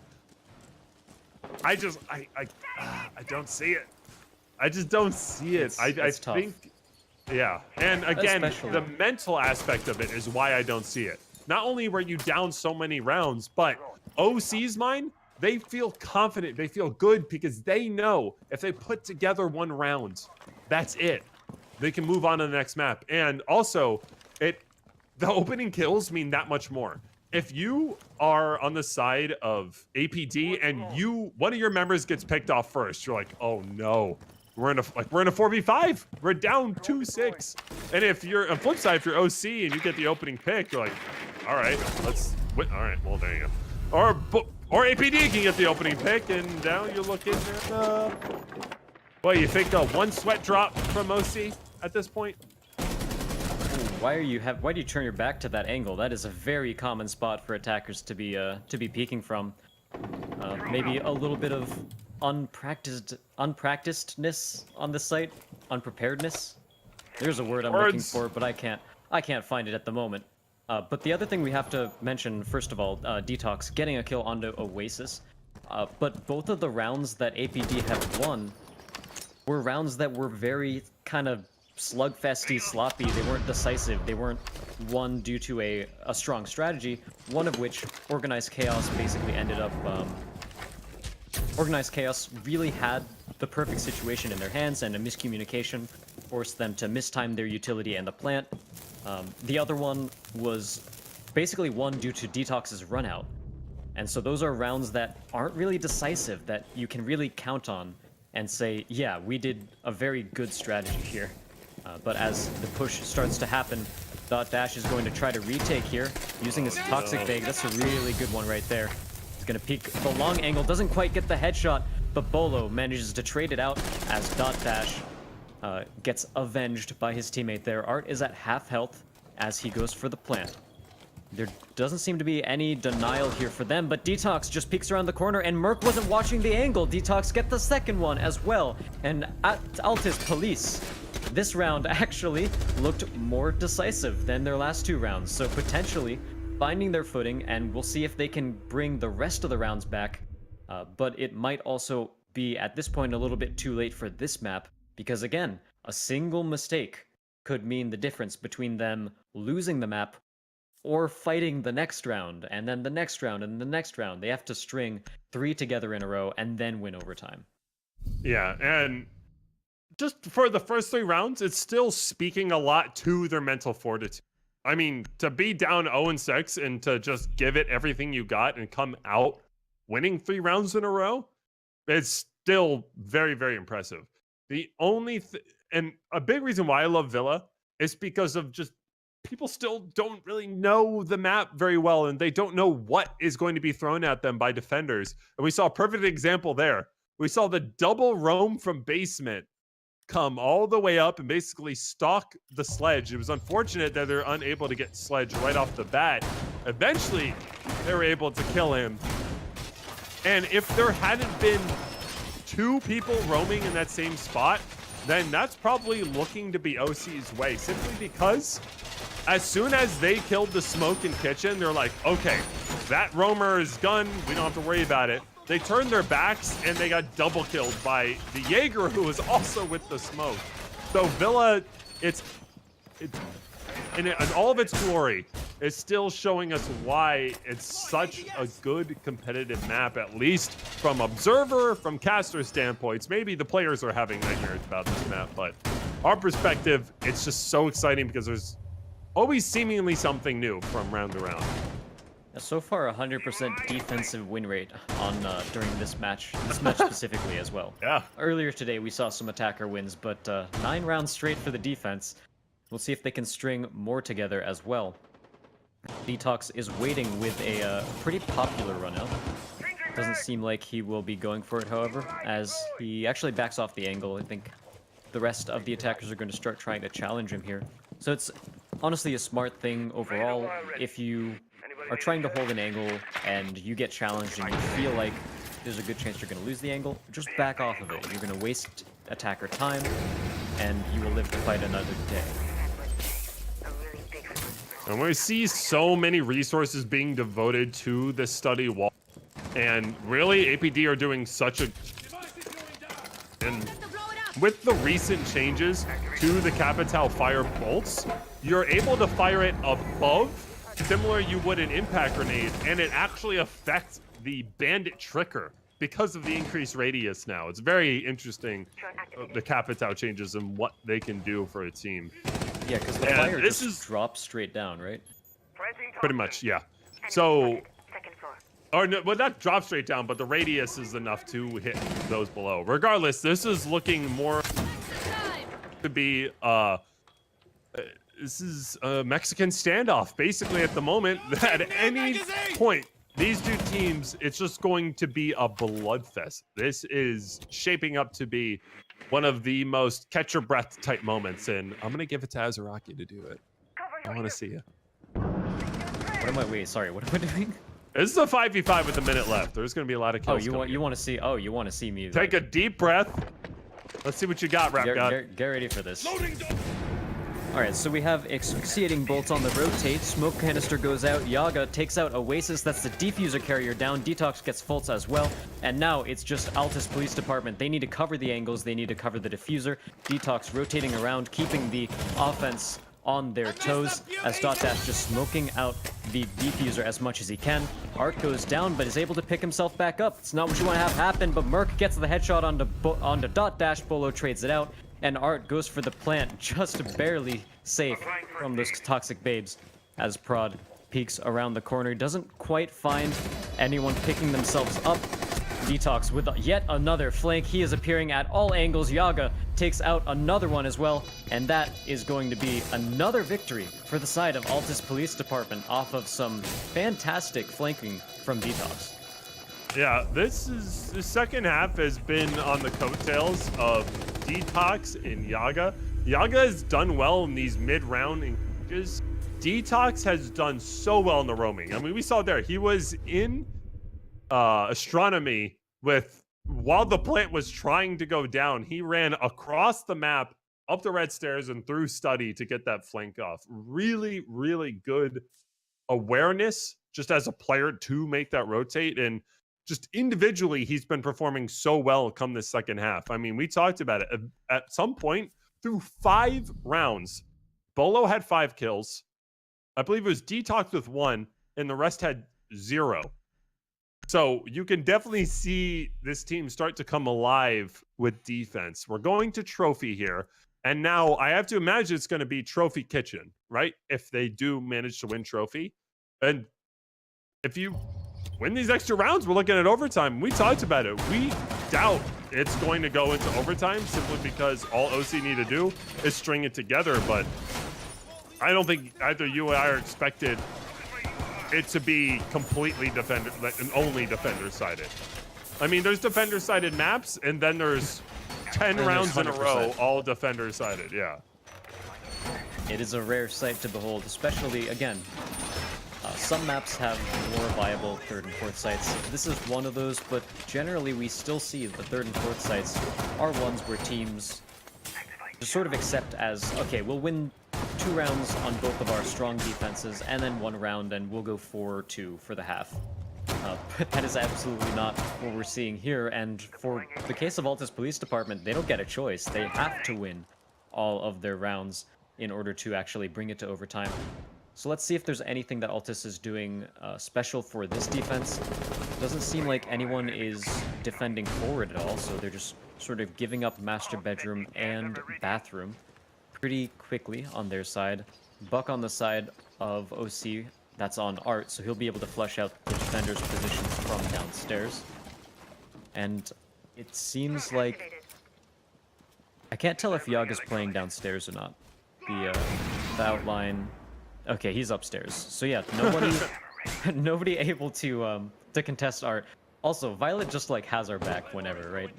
I don't see it. I just don't see it. I think, yeah. And again, the mental aspect of it is why I don't see it. Not only were you down so many rounds, but OC's mind, they feel confident, they feel good because they know if they put together one round, that's it. They can move on to the next map. And also, the opening kills mean that much more. If you are on the side of APD and one of your members gets picked off first, you're like, oh no, we're in a 4v5. We're down 2-6. And if you're on flip side, if you're OC and you get the opening pick, you're like, all right, let's win. All right, well there you go. Or APD can get the opening pick, and now you're looking at well, you think one sweat drop from OC at this point? Why do you turn your back to that angle? That is a very common spot for attackers to be peeking from. Maybe a little bit of unpracticedness on this site, unpreparedness. There's a word I'm looking for, but I can't find it at the moment. But the other thing we have to mention, first of all, Detox getting a kill onto Oasis. But both of the rounds that APD have won were rounds that were very kind of slugfesty, sloppy. They weren't decisive. They weren't won due to a strong strategy, one of which Organized Chaos basically ended up... Organized Chaos really had the perfect situation in their hands, and a miscommunication forced them to mistime their utility and the plant. The other one was basically won due to Detox's runout. And so those are rounds that aren't really decisive, that you can really count on and say, yeah, we did a very good strategy here. But as the push starts to happen, Dot Dash is going to try to retake here, using his Toxic Bag. That's a really good one right there. He's going to peek the long angle, doesn't quite get the headshot, but Bolo manages to trade it out as Dot Dash gets avenged by his teammate there. Art is at half health as he goes for the plant. There doesn't seem to be any denial here for them, but Detox just peeks around the corner, and Merc wasn't watching the angle. Detox get the second one as well, and at Altis Police, this round actually looked more decisive than their last two rounds, so potentially finding their footing, and we'll see if they can bring the rest of the rounds back, but it might also be, at this point, a little bit too late for this map, because again, a single mistake could mean the difference between them losing the map or fighting the next round, and then the next round, and the next round. They have to string 3 together in a row and then win overtime. Yeah, and just for the first 3 rounds, it's still speaking a lot to their mental fortitude. I mean, to be down 0-6 and to just give it everything you got and come out winning 3 rounds in a row, it's still very, very impressive. The only and a big reason why I love Villa is because of just people still don't really know the map very well, and they don't know what is going to be thrown at them by defenders. And we saw a perfect example there. We saw the double roam from basement come all the way up and basically stalk the sledge. It was unfortunate that they're unable to get sledge right off the bat. Eventually, they were able to kill him. And if there hadn't been 2 people roaming in that same spot, then that's probably looking to be OC's way, simply because as soon as they killed the smoke in kitchen, they're like, okay, that roamer is gone. We don't have to worry about it. They turned their backs and they got double killed by the Jaeger, who was also with the smoke. So Villa, it's in all of its glory, is still showing us why it's such a good competitive map, at least from observer, from caster standpoints. Maybe the players are having nightmares about this map, but our perspective, it's just so exciting because there's always seemingly something new from round to round. So far, 100% defensive win rate on during this match specifically as well. Yeah. Earlier today, we saw some attacker wins, but 9 rounds straight for the defense. We'll see if they can string more together as well. Detox is waiting with a pretty popular run out. Doesn't seem like he will be going for it, however, as he actually backs off the angle. I think the rest of the attackers are going to start trying to challenge him here. So it's honestly a smart thing overall. If you are trying to hold an angle and you get challenged and you feel like there's a good chance you're going to lose the angle, just back off of it. You're going to waste attacker time, and you will live to fight another day. And we see so many resources being devoted to the study wall. And really, APD are doing such a... And with the recent changes to the Capital Fire bolts, you're able to fire it above, similar you would an impact grenade, and it actually affects the bandit trigger because of the increased radius now. It's very interesting, the Capital changes and what they can do for a team. Yeah, because the fire just drops straight down, right? Pretty much, yeah. So... Or no, well, not drop straight down, but the radius is enough to hit those below. Regardless, this is looking more to be this is a Mexican standoff. Basically, at the moment, at any point, these two teams, it's just going to be a bloodfest. This is shaping up to be one of the most catch your breath type moments, and I'm gonna give it to Azaraki to do it. I want to see you. What am I? Wait, sorry. What am I doing? This is a 5v5 with a minute left. There's going to be a lot of kills. Oh, you want to see? Oh, you want to see me? Take a deep breath. Let's see what you got, Rap God. Get ready for this. All right, so we have asphyxiating bolts on the rotate. Smoke canister goes out. Yaga takes out Oasis. That's the defuser carrier down. Detox gets faults as well. And now it's just Altis Police Department. They need to cover the angles. They need to cover the diffuser. Detox rotating around, keeping the offense on their toes, as Dot Dash just smoking out the defuser as much as he can. Art goes down, but is able to pick himself back up. It's not what you want to have happen, but Merc gets the headshot onto Dot Dash. Bolo trades it out, and Art goes for the plant, just barely safe from those toxic babes, as Prod peeks around the corner. Doesn't quite find anyone picking themselves up. Detox with yet another flank. He is appearing at all angles. Yaga takes out another one as well, and that is going to be another victory for the side of Altis Police Department off of some fantastic flanking from Detox. Yeah, the second half has been on the coattails of Detox and Yaga. Yaga has done well in these mid-round engages. Detox has done so well in the roaming. I mean, we saw there, he was in astronomy while the plant was trying to go down. He ran across the map, up the red stairs, and through study to get that flank off. Really, really good awareness just as a player to make that rotate. And just individually, he's been performing so well come this second half. I mean, we talked about it. At some point, through 5 rounds, Bolo had 5 kills. I believe it was Detox with 1, and the rest had 0. So you can definitely see this team start to come alive with defense. We're going to trophy here. And now I have to imagine it's going to be trophy kitchen, right? If they do manage to win trophy. And if you win these extra rounds, we're looking at overtime. We talked about it. We doubt it's going to go into overtime simply because all OC need to do is string it together. But I don't think either you or I are expected it to be completely defender and only defender sided. I mean, there's defender sided maps, and then there's 10 rounds in a row all defender sided. Yeah, it is a rare sight to behold, especially again. Some maps have more viable 3rd and 4th sites. This is one of those, but generally we still see the 3rd and 4th sites are ones where teams just sort of accept as, okay, we'll win 2 rounds on both of our strong defenses, and then 1 round, and we'll go 4-2 for the half. But that is absolutely not what we're seeing here, and for the case of Altis Police Department, they don't get a choice. They have to win all of their rounds in order to actually bring it to overtime. So let's see if there's anything that Altis is doing special for this defense. Doesn't seem like anyone is defending forward at all, so they're just sort of giving up master bedroom and bathroom pretty quickly on their side. Buck on the side of OC, that's on Art, so he'll be able to flush out the defender's positions from downstairs. And it seems like... I can't tell if Yaga's playing downstairs or not. the outline. Okay, he's upstairs. So yeah, nobody nobody able to contest art. Also, Violet just like has our back whenever, right?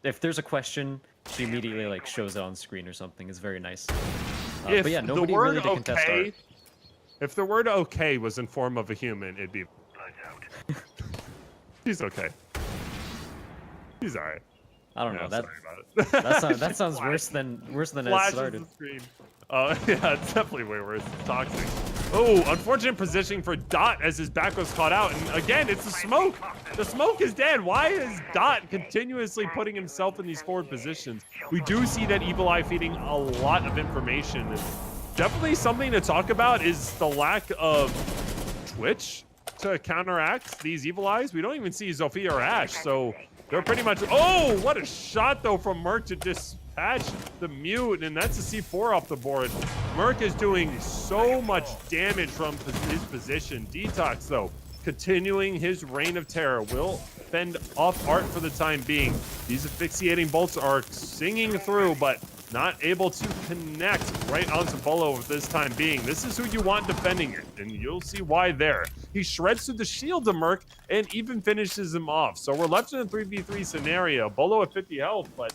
If there's a question, she immediately like shows it on screen or something. It's very nice. But yeah, nobody really to contest art. If the word okay was in form of a human, it'd be He's okay. He's alright. I don't know. Yeah, That sorry about it. that sounds worse than it Flashes started. the screen. Yeah, it's definitely way worse. It's toxic. Oh, unfortunate positioning for Dot as his back was caught out. And again, it's the smoke. The smoke is dead. Why is Dot continuously putting himself in these forward positions? We do see that Evil Eye feeding a lot of information. And definitely something to talk about is the lack of Twitch to counteract these Evil Eyes. We don't even see Zofia or Ash, so they're pretty much... Oh, what a shot, though, from Merc to dispatch the mute, and that's a C4 off the board. Merc is doing so much damage from his position. Detox, though, continuing his reign of terror, will fend off Art for the time being. These asphyxiating bolts are singing through, but not able to connect right onto Bolo for this time being. This is who you want defending it, and you'll see why there. He shreds through the shield to Merc and even finishes him off. So we're left in a 3v3 scenario. Bolo at 50 health, but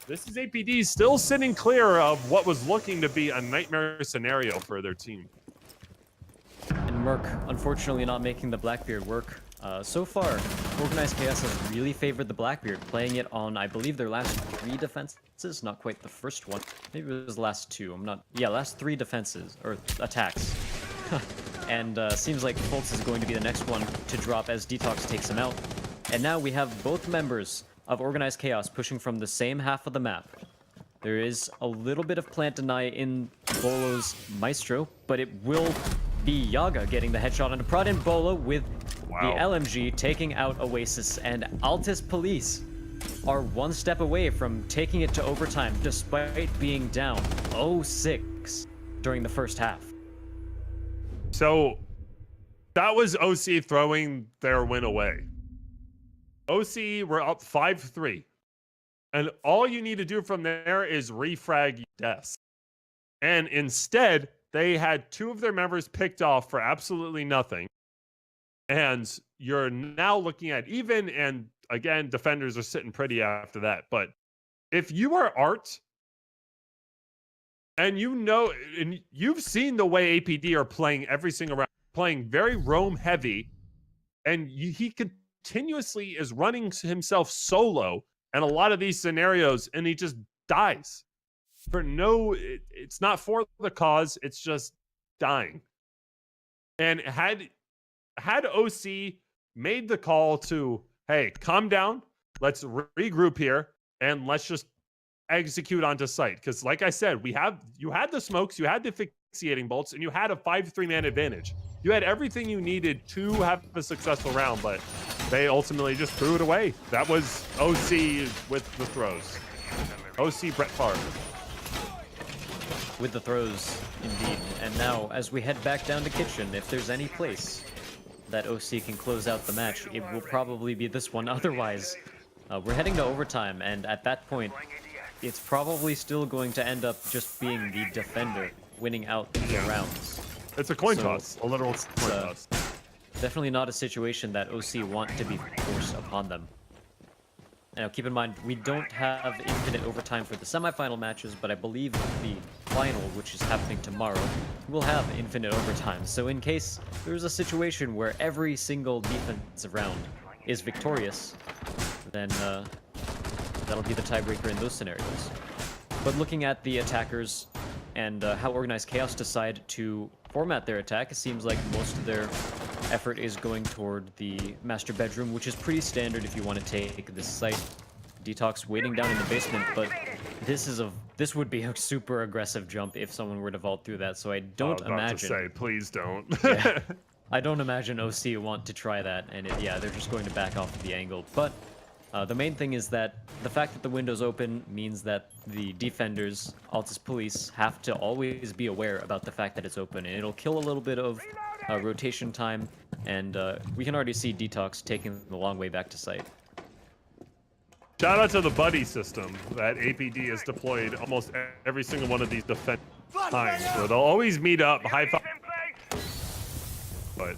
this is APD still sitting clear of what was looking to be a nightmare scenario for their team. And Merc, unfortunately, not making the Blackbeard work. So far, Organized Chaos has really favored the Blackbeard, playing it on, I believe, their last 3 defenses, not quite the first one. Maybe it was the last 2, I'm not... Yeah, last 3 defenses, or attacks. And seems like Fultz is going to be the next one to drop as Detox takes him out. And now we have both members of Organized Chaos pushing from the same half of the map. There is a little bit of plant deny in Bolo's Maestro, but it will be Yaga getting the headshot onto Prod and Bolo with the LMG taking out Oasis, and Altis Police are one step away from taking it to overtime despite being down 0-6 during the first half. So that was OC throwing their win away. OC were up 5-3. And all you need to do from there is refrag deaths. And instead, they had 2 of their members picked off for absolutely nothing. And you're now looking at even, and again, defenders are sitting pretty after that. But if you are Art, and you know, and you've seen the way APD are playing every single round, playing very roam heavy, and he continuously is running himself solo in a lot of these scenarios, and he just dies. For no, it's not for the cause, it's just dying. And had OC made the call to, hey, calm down, let's regroup here, and let's just execute onto site. Because like I said, you had the smokes, you had the asphyxiating bolts, and you had a 5-3 man advantage. You had everything you needed to have a successful round, but they ultimately just threw it away. That was OC with the throws. OC Brett Favre. With the throws, indeed. And now, as we head back down to kitchen, if there's any place that OC can close out the match, it will probably be this one. Otherwise, we're heading to overtime, and at that point, it's probably still going to end up just being the defender winning out the rounds. It's a coin toss, a literal coin toss. Definitely not a situation that OC want to be forced upon them. Now, keep in mind, we don't have infinite overtime for the semifinal matches, but I believe the final, which is happening tomorrow, will have infinite overtime. So in case there's a situation where every single defensive round is victorious, then that'll be the tiebreaker in those scenarios. But looking at the attackers and how Organized Chaos decide to format their attack, it seems like most of their effort is going toward the master bedroom, which is pretty standard if you want to take this site. Detox waiting down in the basement, but this would be a super aggressive jump if someone were to vault through that, so I don't imagine... To say, please don't. Yeah, I don't imagine OC want to try that, and yeah, they're just going to back off the angle. But the main thing is that the fact that the window's open means that the defenders, Altis Police, have to always be aware about the fact that it's open, and it'll kill a little bit of rotation time, and we can already see Detox taking the long way back to site. Shout out to the buddy system that APD has deployed almost every single one of these defense time. So they'll always meet up, high five. But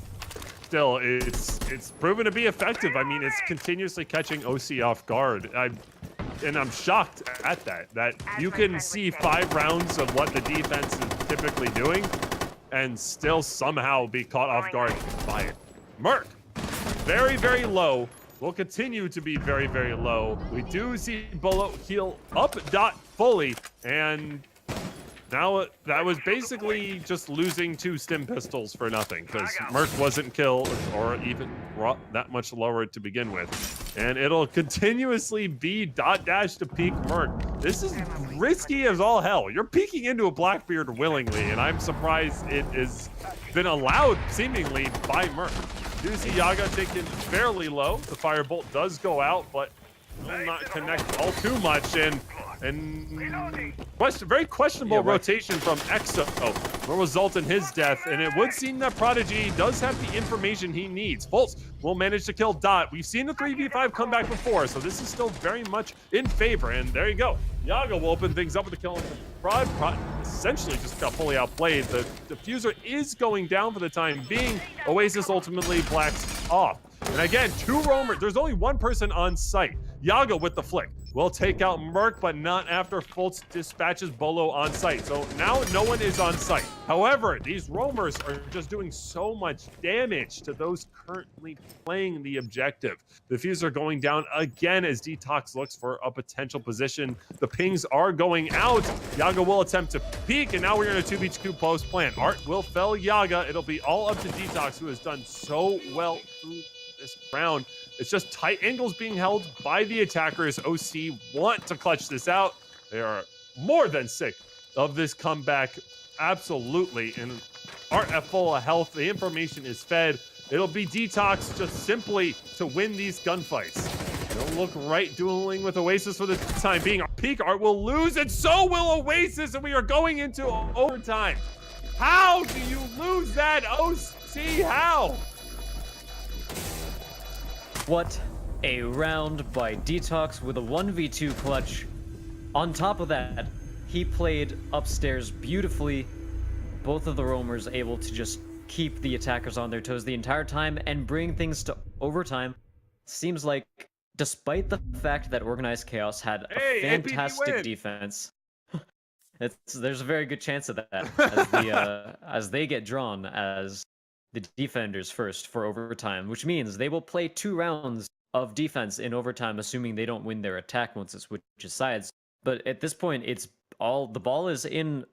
still, it's proven to be effective. I mean, it's continuously catching OC off guard. And I'm shocked at that. That you can see 5 rounds of what the defense is typically doing and still somehow be caught off guard by it. Merc, very, very low. Will continue to be very, very low. We do see Bolo heal up dot fully, and now that was basically just losing 2 stim pistols for nothing because Merc wasn't killed or even that much lower to begin with. And it'll continuously be dot dash to peek Merc. This is risky as all hell. You're peeking into a Blackbeard willingly, and I'm surprised it has been allowed seemingly by Merc. Do see Yaga taken fairly low. The firebolt does go out, but will not connect all too much. And very questionable rotation from Exo will result in his death. And it would seem that Prodigy does have the information he needs. Fultz will manage to kill Dot. We've seen the 3v5 come back before, so this is still very much in favor. And there you go. Yaga will open things up with the kill. Prod essentially just got fully outplayed. The diffuser is going down for the time being. Oasis ultimately blacks off. And again, 2 roamers. There's only 1 person on site. Yaga with the flick will take out Merc, but not after Fultz dispatches Bolo on site. So now no one is on site. However, these roamers are just doing so much damage to those currently playing the objective. The diffuser going down again as Detox looks for a potential position. The pings are going out. Yaga will attempt to peek, and now we're in a 2v2 post plan. Art will fell Yaga. It'll be all up to Detox, who has done so well through this round. It's just tight angles being held by the attackers. OC want to clutch this out. They are more than sick of this comeback. Absolutely. And Art at full health. The information is fed. It'll be Detox just simply to win these gunfights. Don't look right dueling with Oasis for the time being. Peak Art will lose, and so will Oasis, and we are going into overtime. How do you lose that, OC? How? What a round by Detox with a 1v2 clutch. On top of that, he played upstairs beautifully. Both of the roamers able to just keep the attackers on their toes the entire time and bring things to overtime. Seems like, despite the fact that Organized Chaos had a fantastic defense, there's a very good chance of that as they get drawn as the defenders first for overtime, which means they will play 2 rounds of defense in overtime, assuming they don't win their attack once it switches sides. But at this point, it's all the ball is in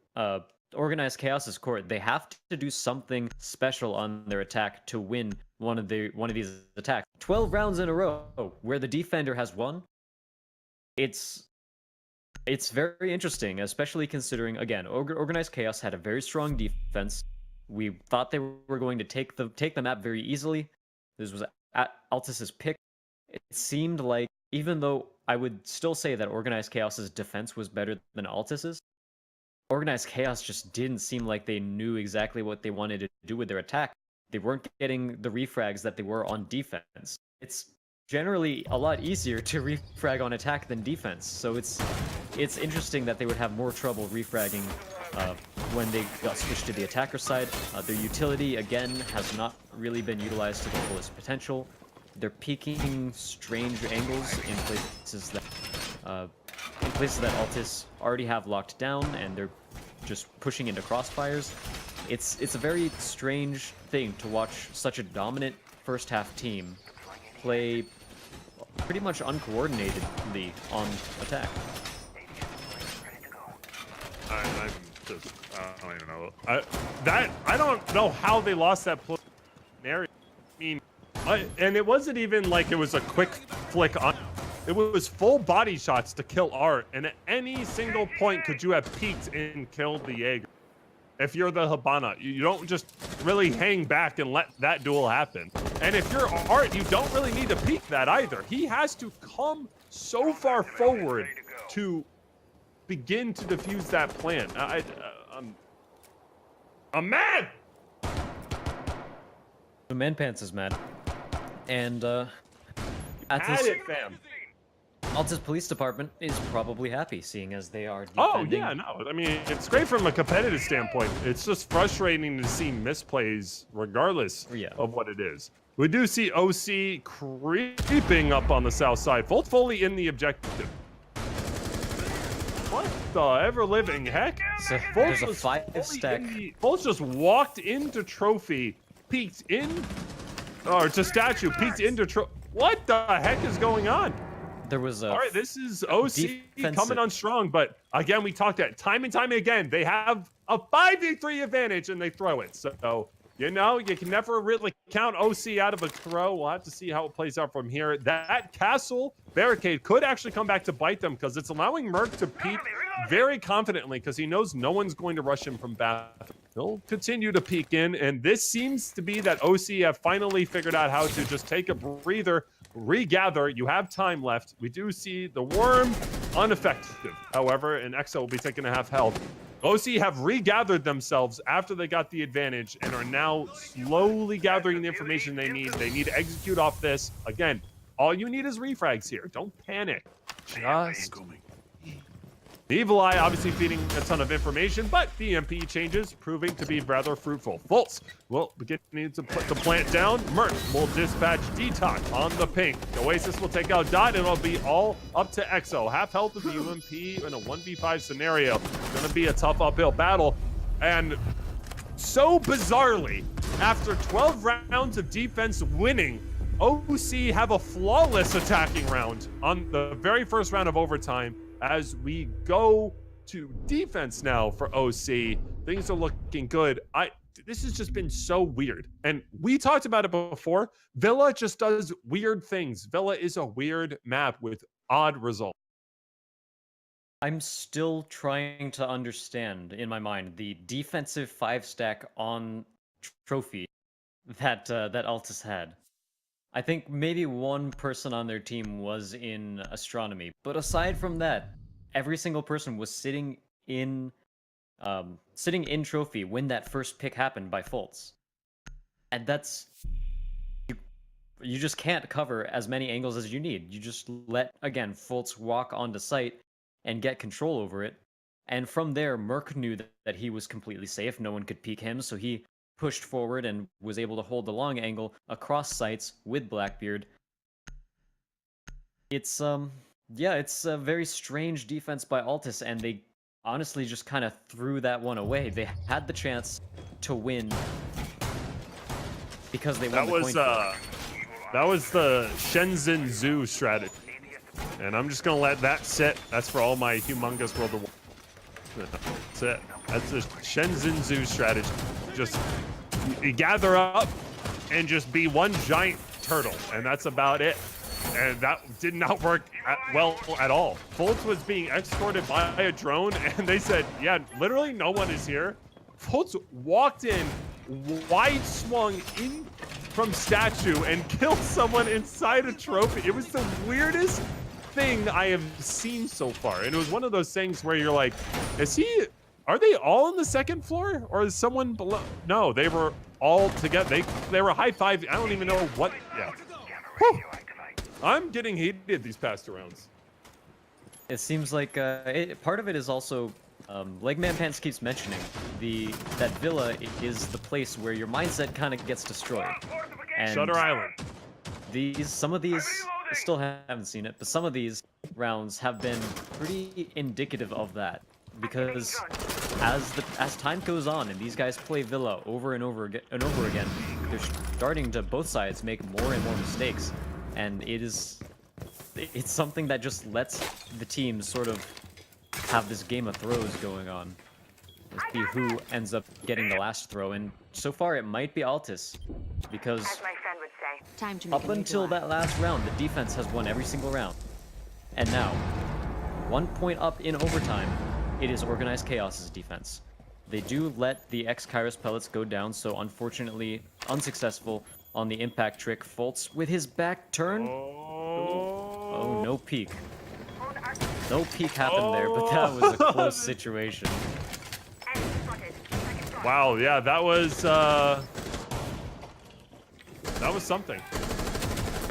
Organized Chaos's court. They have to do something special on their attack to win one of these attacks. 12 rounds in a row where the defender has won. It's very interesting, especially considering, again, Organized Chaos had a very strong defense. We thought they were going to take the map very easily. This was at Altis's pick. It seemed like, even though I would still say that Organized Chaos's defense was better than Altis's, Organized Chaos just didn't seem like they knew exactly what they wanted to do with their attack. They weren't getting the refrags that they were on defense. It's generally a lot easier to refrag on attack than defense, so it's interesting that they would have more trouble refragging when they got switched to the attacker side. Their utility, again, has not really been utilized to the fullest potential. They're peeking strange angles in places that Altis already have locked down, and they're just pushing into crossfires. It's a very strange thing to watch such a dominant first half team play pretty much uncoordinatedly on attack. I don't even know. I don't know how they lost that play. I mean, and it wasn't even like it was a quick flick on. It was full body shots to kill Art, and at any single point could you have peeked and killed the Jaeger. If you're the Hibana, you don't just really hang back and let that duel happen. And if you're Art, you don't really need to peek that either. He has to come so far forward to begin to defuse that plan. I'm mad! The Man Pants is mad. And, had it, fam. Altis Police Department is probably happy, seeing as they are Oh, defending. yeah, no. I mean, it's great from a competitive standpoint. It's just frustrating to see misplays regardless Yeah. of what it is. We do see OC creeping up on the south side. Volt fully in the objective. What the ever-living heck? So Volt's there's a was 5-stack. Volt's just walked into trophy, peeked in, or to statue, peeked into trophy. What the heck is going on? There was a. All right, this is OC defensive. coming on strong, but again, we talked at time and time again. They have a 5v3 advantage and they throw it. So, you know, you can never really count OC out of a throw. We'll have to see how it plays out from here. That castle barricade could actually come back to bite them because it's allowing Merc to peek very confidently because he knows no one's going to rush him from back. He'll continue to peek in, and this seems to be that OC have finally figured out how to just take a breather, regather. You have time left. We do see the worm ineffective, however, and EXO will be taking a half health. OC have regathered themselves after they got the advantage and are now slowly gathering the information they need. They need to execute off this. Again, all you need is refrags here. Don't panic. Just Evil Eye obviously feeding a ton of information, but the MP changes proving to be rather fruitful. Fultz will begin to put the plant down. Merc will dispatch Detox on the pink. Oasis will take out Dot, and it'll be all up to EXO. Half health of the UMP in a 1v5 scenario. It's gonna be a tough uphill battle. And so bizarrely, after 12 rounds of defense winning, OC have a flawless attacking round on the very first round of overtime. As we go to defense now for OC, things are looking good. This has just been so weird. And we talked about it before. Villa just does weird things. Villa is a weird map with odd results. I'm still trying to understand in my mind the defensive 5-stack on trophy that Altis had. I think maybe one person on their team was in astronomy, but aside from that, every single person was sitting in trophy when that first pick happened by Fultz, and that's you just can't cover as many angles as you need. You just let Fultz walk onto site and get control over it, and from there, Merc knew that he was completely safe. No one could peek him, so he pushed forward and was able to hold the long angle across sites with Blackbeard. It's it's a very strange defense by Altis, and they honestly just kind of threw that one away. They had the chance to win because they won the coin flip. That was the Shenzhen Zoo strategy, and I'm just gonna let that sit. That's for all my humongous World of War. That's it. That's the Shenzhen Zoo strategy. Just you gather up and just be one giant turtle, and that's about it. And that did not work well at all. Fultz was being escorted by a drone, and they said, yeah, literally no one is here. Fultz walked in, wide swung in from statue, and killed someone inside a trophy. It was the weirdest thing I have seen so far. And it was one of those things where you're like, are they all on the second floor, or is someone below? No, they were all together. They were high-fiving. I don't even know what. Yeah. Whew. I'm getting heated these past rounds. It seems like part of it is also, like Manpants keeps mentioning, that Villa is the place where your mindset kind of gets destroyed. And Shutter Island. Some of these, I still haven't seen it, but some of these rounds have been pretty indicative of that. Because as time goes on and these guys play Villa over and over again, they're starting to both sides make more and more mistakes, and it's something that just lets the team sort of have this game of throws going on. Let's see who ends up getting the last throw, and so far it might be Altis, because up until that last round, the defense has won every single round, and now 1 point up in overtime. It is Organized Chaos's defense. They do let the X-Kairos pellets go down, so unfortunately unsuccessful on the impact trick. Fultz with his back turn. Oh, no peek. No peek happened there, but that was a close situation. Wow, yeah, that was something.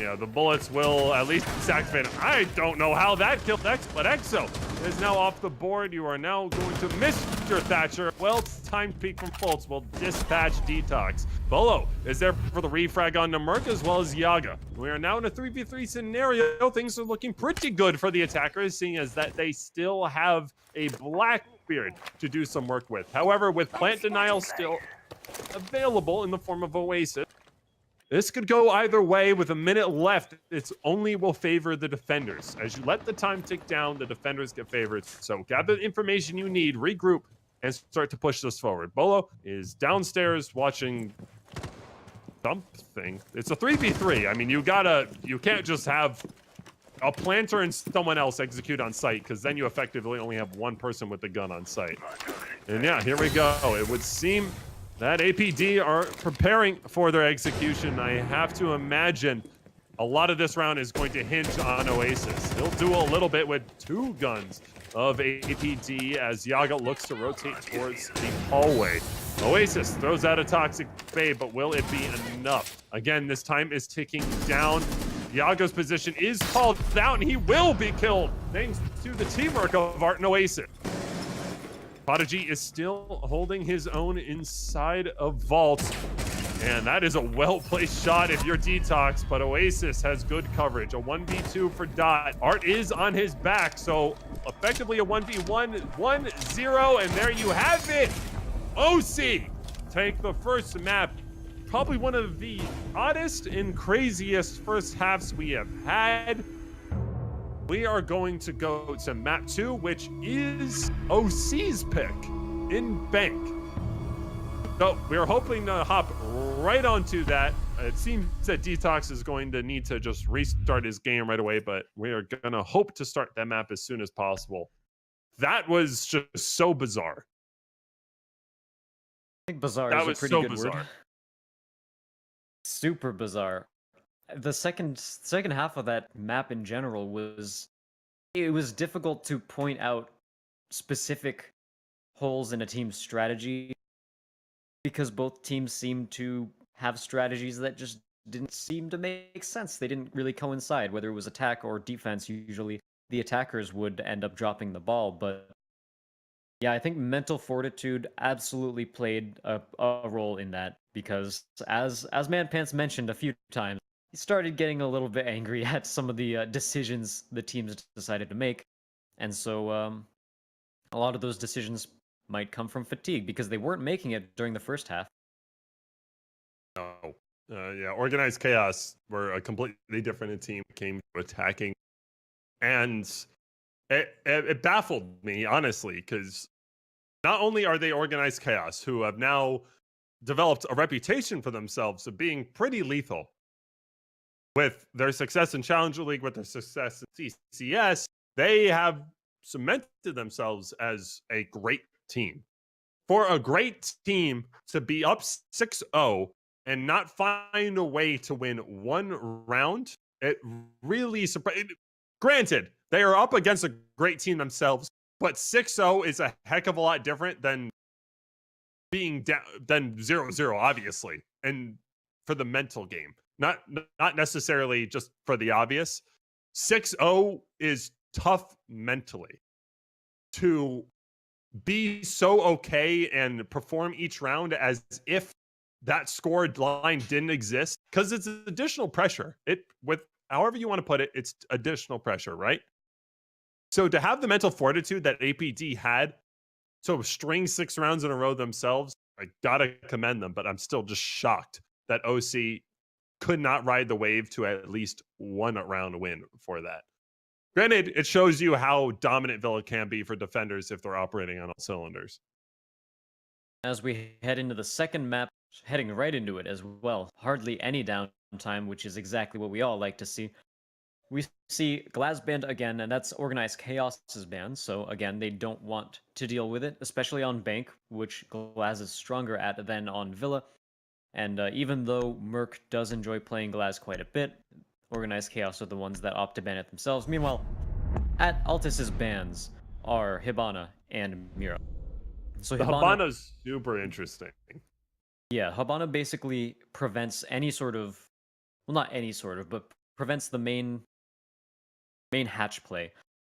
Yeah, the bullets will at least Saxman. I don't know how that killed X, but Exo is now off the board. You are now going to Mr. Thatcher. Well, it's time to peek from Fultz. Will dispatch Detox. Bolo is there for the refrag on Namerk as well as Yaga. We are now in a 3v3 scenario. Things are looking pretty good for the attackers, seeing as that they still have a Blackbeard to do some work with. However, with plant denial still available in the form of Oasis, this could go either way. With a minute left, it's only will favor the defenders. As you let the time tick down, the defenders get favored. So gather the information you need, regroup, and start to push this forward. Bolo is downstairs watching something. It's a 3v3. I mean, you can't just have a planter and someone else execute on site, because then you effectively only have one person with the gun on site. And yeah, here we go. It would seem that APD are preparing for their execution. I have to imagine a lot of this round is going to hinge on Oasis. He'll do a little bit with 2 guns of APD as Yaga looks to rotate towards the hallway. Oasis throws out a toxic fade, but will it be enough? Again, this time is ticking down. Yaga's position is called out, and he will be killed thanks to the teamwork of Art and Oasis. Prodigy is still holding his own inside of Vault, and that is a well-placed shot if you're Detox, but Oasis has good coverage. A 1v2 for Dot. Art is on his back, so effectively a 1v1, 1-0, and there you have it! OC take the first map. Probably one of the oddest and craziest first halves we have had. We are going to go to map 2, which is OC's pick in Bank. So we are hoping to hop right onto that. It seems that Detox is going to need to just restart his game right away, but we are going to hope to start that map as soon as possible. That was just so bizarre. I think bizarre is a pretty good word. Super bizarre. The second half of that map in general was difficult to point out specific holes in a team's strategy, because both teams seemed to have strategies that just didn't seem to make sense. They didn't really coincide, whether it was attack or defense. Usually the attackers would end up dropping the ball, but yeah, I think mental fortitude absolutely played a role in that, because as Manpants mentioned a few times, he started getting a little bit angry at some of the decisions the teams decided to make. And so a lot of those decisions might come from fatigue, because they weren't making it during the first half. No. Yeah, Organized Chaos were a completely different team, came to attacking. And it baffled me, honestly, because not only are they Organized Chaos, who have now developed a reputation for themselves of being pretty lethal, with their success in Challenger League, with their success in CCS, they have cemented themselves as a great team. For a great team to be up 6-0 and not find a way to win one round, it really surprised. Granted, they are up against a great team themselves, but 6-0 is a heck of a lot different than being down than 0-0, obviously, and for the mental game. Not necessarily just for the obvious. 6-0 is tough mentally. To be so okay and perform each round as if that scored line didn't exist, because it's additional pressure. With however you want to put it, it's additional pressure, right? So to have the mental fortitude that APD had to string 6 rounds in a row themselves, I gotta commend them, but I'm still just shocked that OC could not ride the wave to at least 1 round win for that. Granted, it shows you how dominant Villa can be for defenders if they're operating on all cylinders. As we head into the second map, heading right into it as well, hardly any downtime, which is exactly what we all like to see. We see Glazband again, and that's Organized Chaos's band, so again, they don't want to deal with it, especially on Bank, which Glaz is stronger at than on Villa. And even though Merc does enjoy playing Glaz quite a bit, Organized Chaos are the ones that opt to ban it themselves. Meanwhile, at Altis's bans are Hibana and Mira. So the Hibana's super interesting. Yeah, Hibana basically prevents any sort of, well, not any sort of, but prevents the main hatch play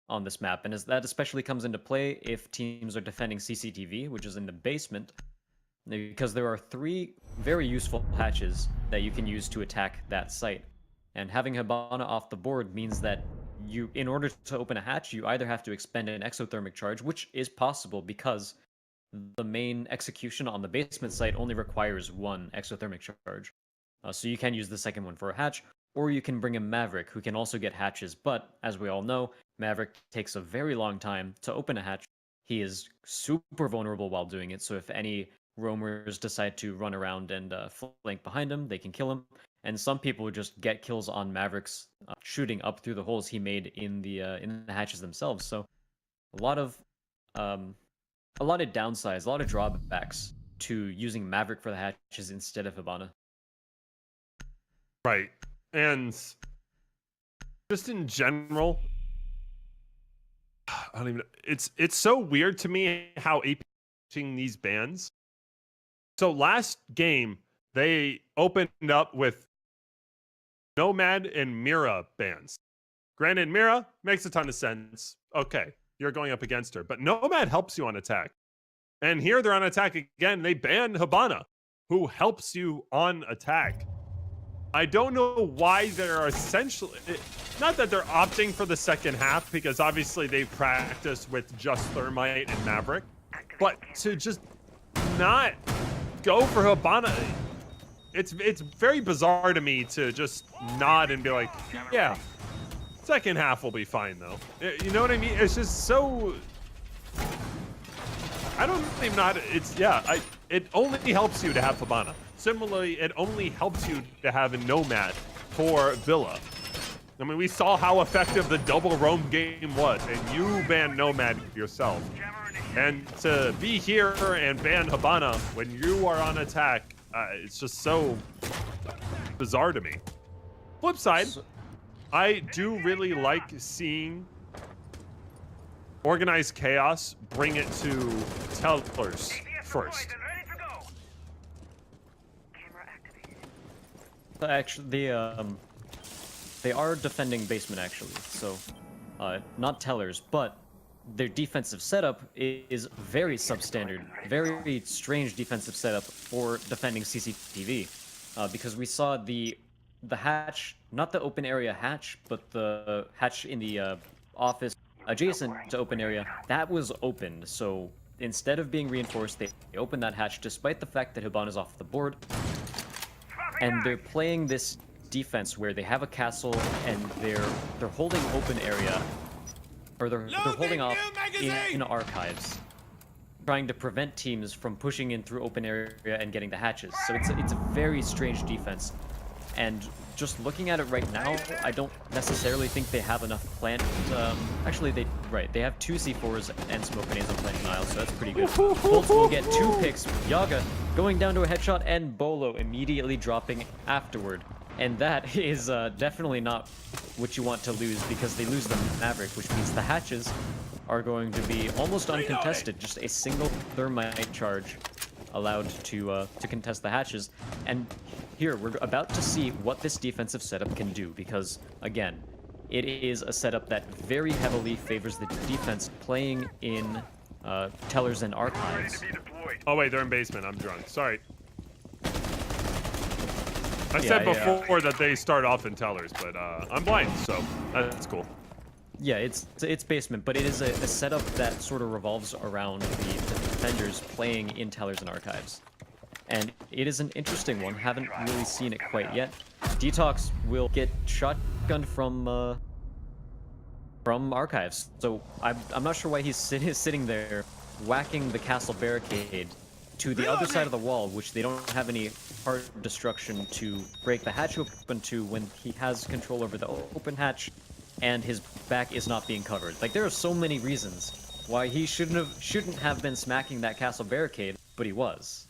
on this map, and as that especially comes into play if teams are defending CCTV, which is in the basement, because there are 3 very useful hatches that you can use to attack that site. And having Hibana off the board means that in order to open a hatch, you either have to expend an exothermic charge, which is possible because the main execution on the basement site only requires 1 exothermic charge. So you can use the second one for a hatch, or you can bring in Maverick, who can also get hatches, but as we all know, Maverick takes a very long time to open a hatch. He is super vulnerable while doing it, so if any roamers decide to run around and flank behind him, they can kill him. And some people just get kills on Maverick's shooting up through the holes he made in the hatches themselves. So a lot of downsides, a lot of drawbacks to using Maverick for the hatches instead of Hibana. Right. And just in general, I don't even. It's so weird to me how AP these bans. So last game they opened up with Nomad and Mira bans. Granted, Mira makes a ton of sense. Okay, you're going up against her, but Nomad helps you on attack. And here they're on attack again. They ban Hibana, who helps you on attack. I don't know why they're essentially... Not that they're opting for the second half, because obviously they practice with just Thermite and Maverick. But to just not go for Hibana... It's very bizarre to me to just nod and be like, yeah, second half will be fine, though. You know what I mean? It's just so... I don't even know how to... It only helps you to have Hibana. Similarly, it only helps you to have a Nomad for Villa. I mean, we saw how effective the double roam game was, and you banned Nomad yourself. And to be here and ban Hibana when you are on attack, it's just so bizarre to me. Flip side, I do really like seeing Organized Chaos bring it to Tellers first. Actually, they are defending basement, actually, so not Tellers, but their defensive setup is very substandard, very strange defensive setup for defending CCTV, because we saw the hatch, not the open area hatch, but the hatch in the office adjacent to open area, that was opened, so instead of being reinforced, they opened that hatch despite the fact that Hibana is off the board. And they're playing this defense where they have a castle and they're holding open area, or they're holding off in archives, trying to prevent teams from pushing in through open area and getting the hatches. So it's a very strange defense. And just looking at it right now, I don't necessarily think they have enough plant. Actually, they have 2 C4s and smoke grenades on Plant Nile, so that's pretty good. Bolts will get 2 picks. Yaga going down to a headshot, and Bolo immediately dropping afterward. And that is definitely not what you want to lose, because they lose the Maverick, which means the hatches are going to be almost uncontested. Just a single thermite charge allowed to contest the hatches. And here, we're about to see what this defensive setup can do, because, again, it is a setup that very heavily favors the defense playing in Tellers and Archives. Oh wait, they're in basement. I'm drunk. Sorry. I said before that they start off in Tellers, but I'm blind, so that's cool. Yeah, it's basement, but it is a setup that sort of revolves around the defenders playing in Tellers and Archives. And it is an interesting one. Haven't really seen it quite yet. Detox will get shotgunned from Archives, so I'm not sure why he's sitting there whacking the castle barricade to the other side of the wall, which they don't have any hard destruction to break the hatch open to when he has control over the open hatch and his back is not being covered. Like, there are so many reasons why he shouldn't have been smacking that castle barricade, but he was.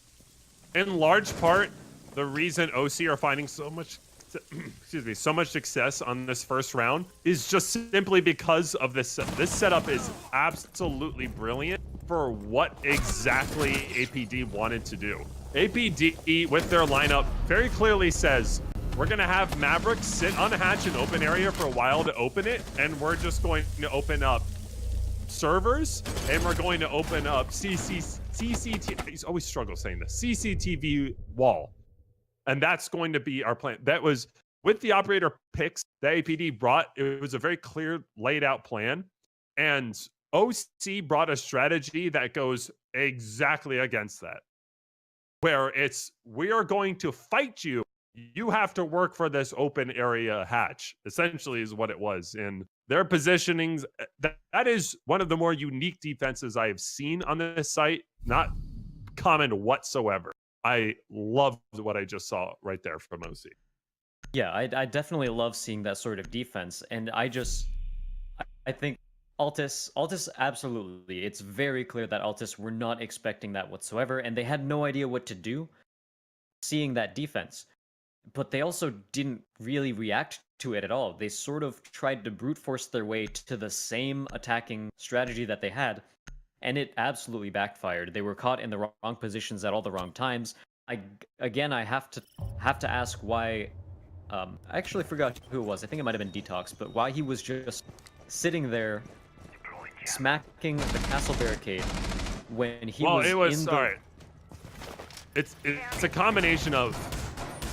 In large part, the reason OC are finding so much success on this first round is just simply because of this. This setup is absolutely brilliant for what exactly APD wanted to do. APD, with their lineup, very clearly says, we're going to have Mavericks sit on a hatch in open area for a while to open it, and we're just going to open up servers, and we're going to open up CCTV. I always struggle saying this. CCTV wall. And that's going to be our plan. That was with the operator picks that APD brought. It was a very clear laid out plan. And OC brought a strategy that goes exactly against that, where it's, we are going to fight you. You have to work for this open area hatch, essentially is what it was. And their positionings, that is one of the more unique defenses I have seen on this site. Not common whatsoever. I loved what I just saw right there from OC. Yeah, I definitely love seeing that sort of defense, and I think Altis, absolutely. It's very clear that Altis were not expecting that whatsoever, and they had no idea what to do seeing that defense. But they also didn't really react to it at all. They sort of tried to brute force their way to the same attacking strategy that they had, and it absolutely backfired. They were caught in the wrong positions at all the wrong times. I have to ask why. I actually forgot who it was. I think it might have been Detox, but why he was just sitting there smacking the castle barricade when he was in the... Sorry. It's a combination of,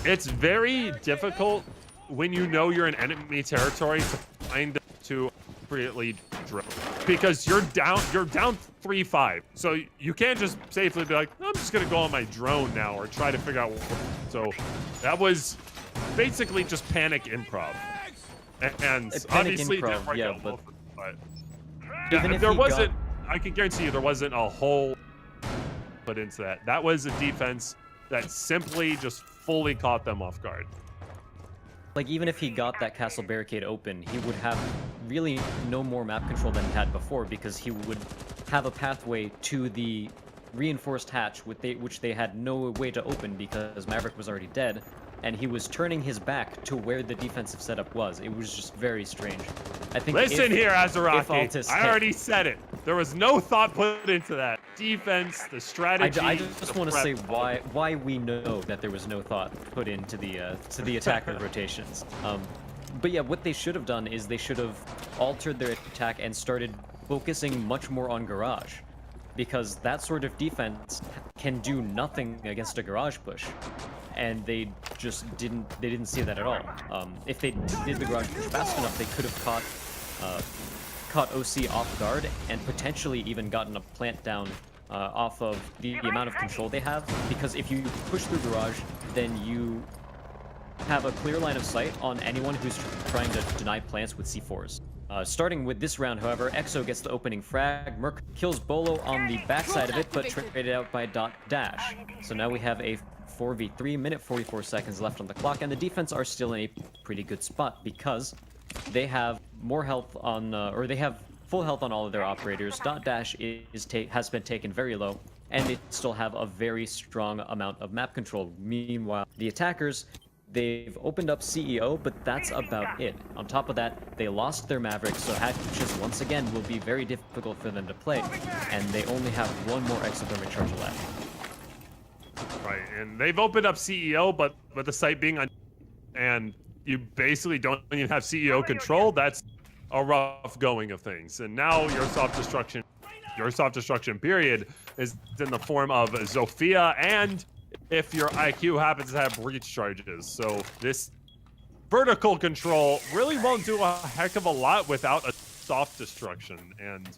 it's very difficult when you know you're in enemy territory to find to appropriately drill, because you're down 3-5, so you can't just safely be like, I'm just gonna go on my drone now or try to figure out what. So that was basically just panic improv, and obviously improv, yeah, but even if there wasn't, I can guarantee you there wasn't a whole put into that. That was a defense that simply just fully caught them off guard. Like, even if he got that castle barricade open, he would have really no more map control than he had before, because he would have a pathway to the reinforced hatch, which they had no way to open because Maverick was already dead, and he was turning his back to where the defensive setup was. It was just very strange. I think. Listen here, Azaraki. I already said it. There was no thought put into that. Defense, the strategy. I just want to say why we know that there was no thought put into the attacker rotations. But yeah, what they should have done is they should have altered their attack and started focusing much more on garage, because that sort of defense can do nothing against a garage push, and they just didn't see that at all. If they did the garage push fast enough, they could have caught OC off guard and potentially even gotten a plant down off of the amount of control they have, because if you push through garage, then you have a clear line of sight on anyone who's trying to deny plants with C4s. Starting with this round, however, EXO gets the opening frag. Merc kills Bolo on the backside of it, but traded out by .dash. So now we have a 4v3, minute 44 seconds left on the clock, and the defense are still in a pretty good spot because they have more health on, or they have full health on all of their operators. .dash has been taken very low, and they still have a very strong amount of map control. Meanwhile, the attackers, they've opened up CEO, but that's about it. On top of that, they lost their Mavericks, so hatches once again will be very difficult for them to play, and they only have one more exothermic charge left. Right, and they've opened up CEO, but with the site being on, and you basically don't even have CEO control, that's a rough going of things. And now your soft destruction period is in the form of Zofia, and if your IQ happens to have breach charges. So this vertical control really won't do a heck of a lot without a soft destruction. And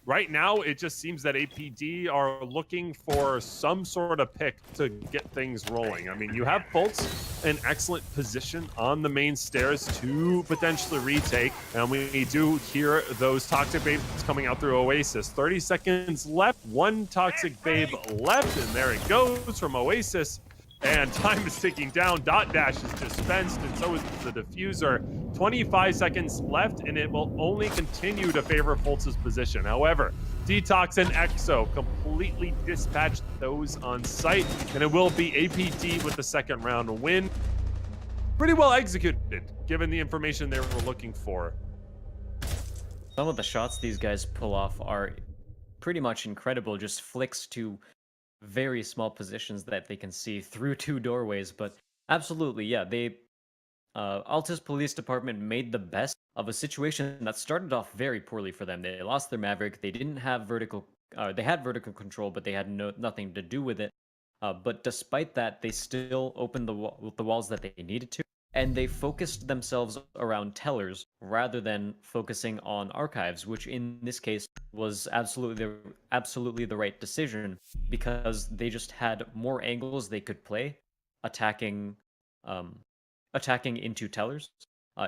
right now, it just seems that APD are looking for some sort of pick to get things rolling. I mean, you have Fultz in excellent position on the main stairs to potentially retake, and we do hear those Toxic Babes coming out through Oasis. 30 seconds left, one Toxic Babe left, and there it goes from Oasis. And time is ticking down. Dash is dispensed, and so is the diffuser. 25 seconds left, and it will only continue to favor Fultz's position. However, Detox and EXO completely dispatched those on site, and it will be APD with the second round win. Pretty well executed, given the information they were looking for. Some of the shots these guys pull off are pretty much incredible. Just flicks to very small positions that they can see through two doorways, but absolutely, yeah, they Altis Police Department made the best of a situation that started off very poorly for them. They lost their Maverick. They didn't have vertical. They had vertical control, but they had nothing to do with it. But despite that, they still opened the walls that they needed to, and they focused themselves around tellers rather than focusing on archives, which in this case was absolutely the right decision because they just had more angles they could play attacking um, attacking into tellers.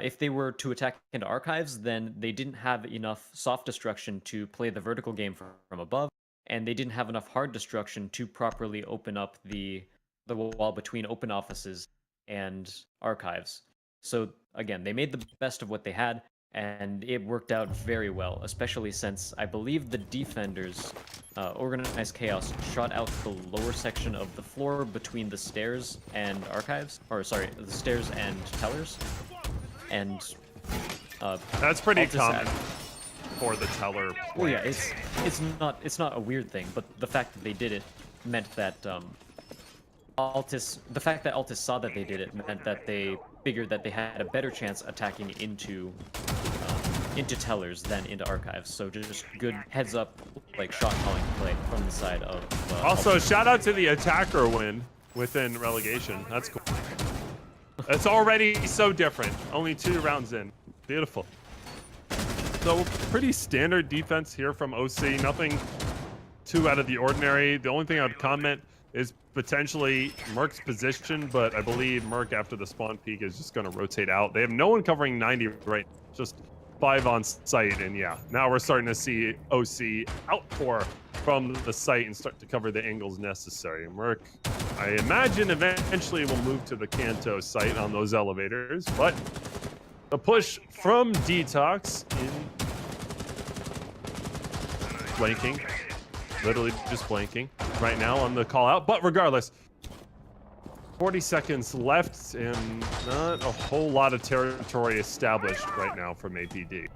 If they were to attack into archives, then they didn't have enough soft destruction to play the vertical game from above, and they didn't have enough hard destruction to properly open up the wall between open offices and archives. So again, they made the best of what they had, and it worked out very well, especially since I believe the defenders, Organized Chaos, shot out the lower section of the floor between the stairs and archives, or sorry, the stairs and tellers, and That's pretty Altis common for the teller. well, yeah, it's not a weird thing, but the fact that they did it meant that the fact that Altis saw that they did it meant that they figured that they had a better chance attacking into tellers than into archives. So just good heads up, like shot calling play from the side of. Also, Altis. shout out to the attacker win within relegation. That's cool. It's already so different. Only 2 rounds in. Beautiful. So pretty standard defense here from OC. Nothing too out of the ordinary. The only thing I would comment is potentially Merc's position, but I believe Merc after the spawn peak is just going to rotate out. They have no one covering 90 right now. Just 5 on site, and yeah, now we're starting to see OC outpour from the site and start to cover the angles necessary. Merc, I imagine, eventually will move to the Kanto site on those elevators, but the push from Detox in blanking, literally just blanking right now on the call out, but regardless, 40 seconds left and not a whole lot of territory established right now from APD.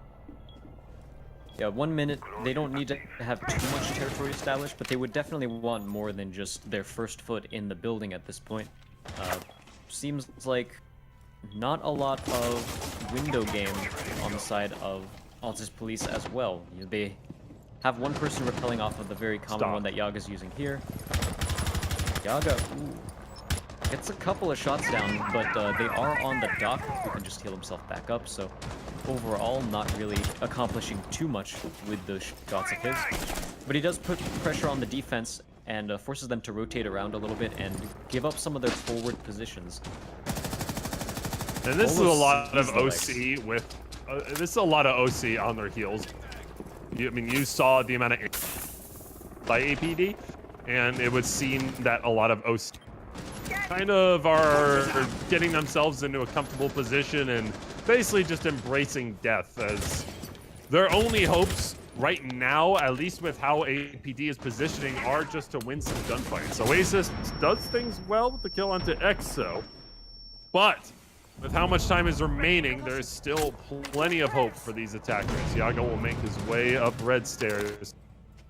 Yeah, 1 minute. They don't need to have too much territory established, but they would definitely want more than just their first foot in the building at this point. Seems like not a lot of window game on the side of Altis Police as well. They have one person repelling off of the very common one that Yaga's using here. Yaga, ooh, gets a couple of shots down, but they are on the dock, who can just heal himself back up, so overall not really accomplishing too much with those shots of his. But he does put pressure on the defense and forces them to rotate around a little bit and give up some of their forward positions. And this is a lot of OC with, this is a lot of OC on their heels. I mean, you saw the amount of by APD, and it would seem that a lot of OC kind of are getting themselves into a comfortable position and basically just embracing death as their only hopes right now, at least with how APD is positioning, are just to win some gunfights. Oasis does things well with the kill onto EXO, but with how much time is remaining, there's still plenty of hope for these attackers. Yaga will make his way up red stairs,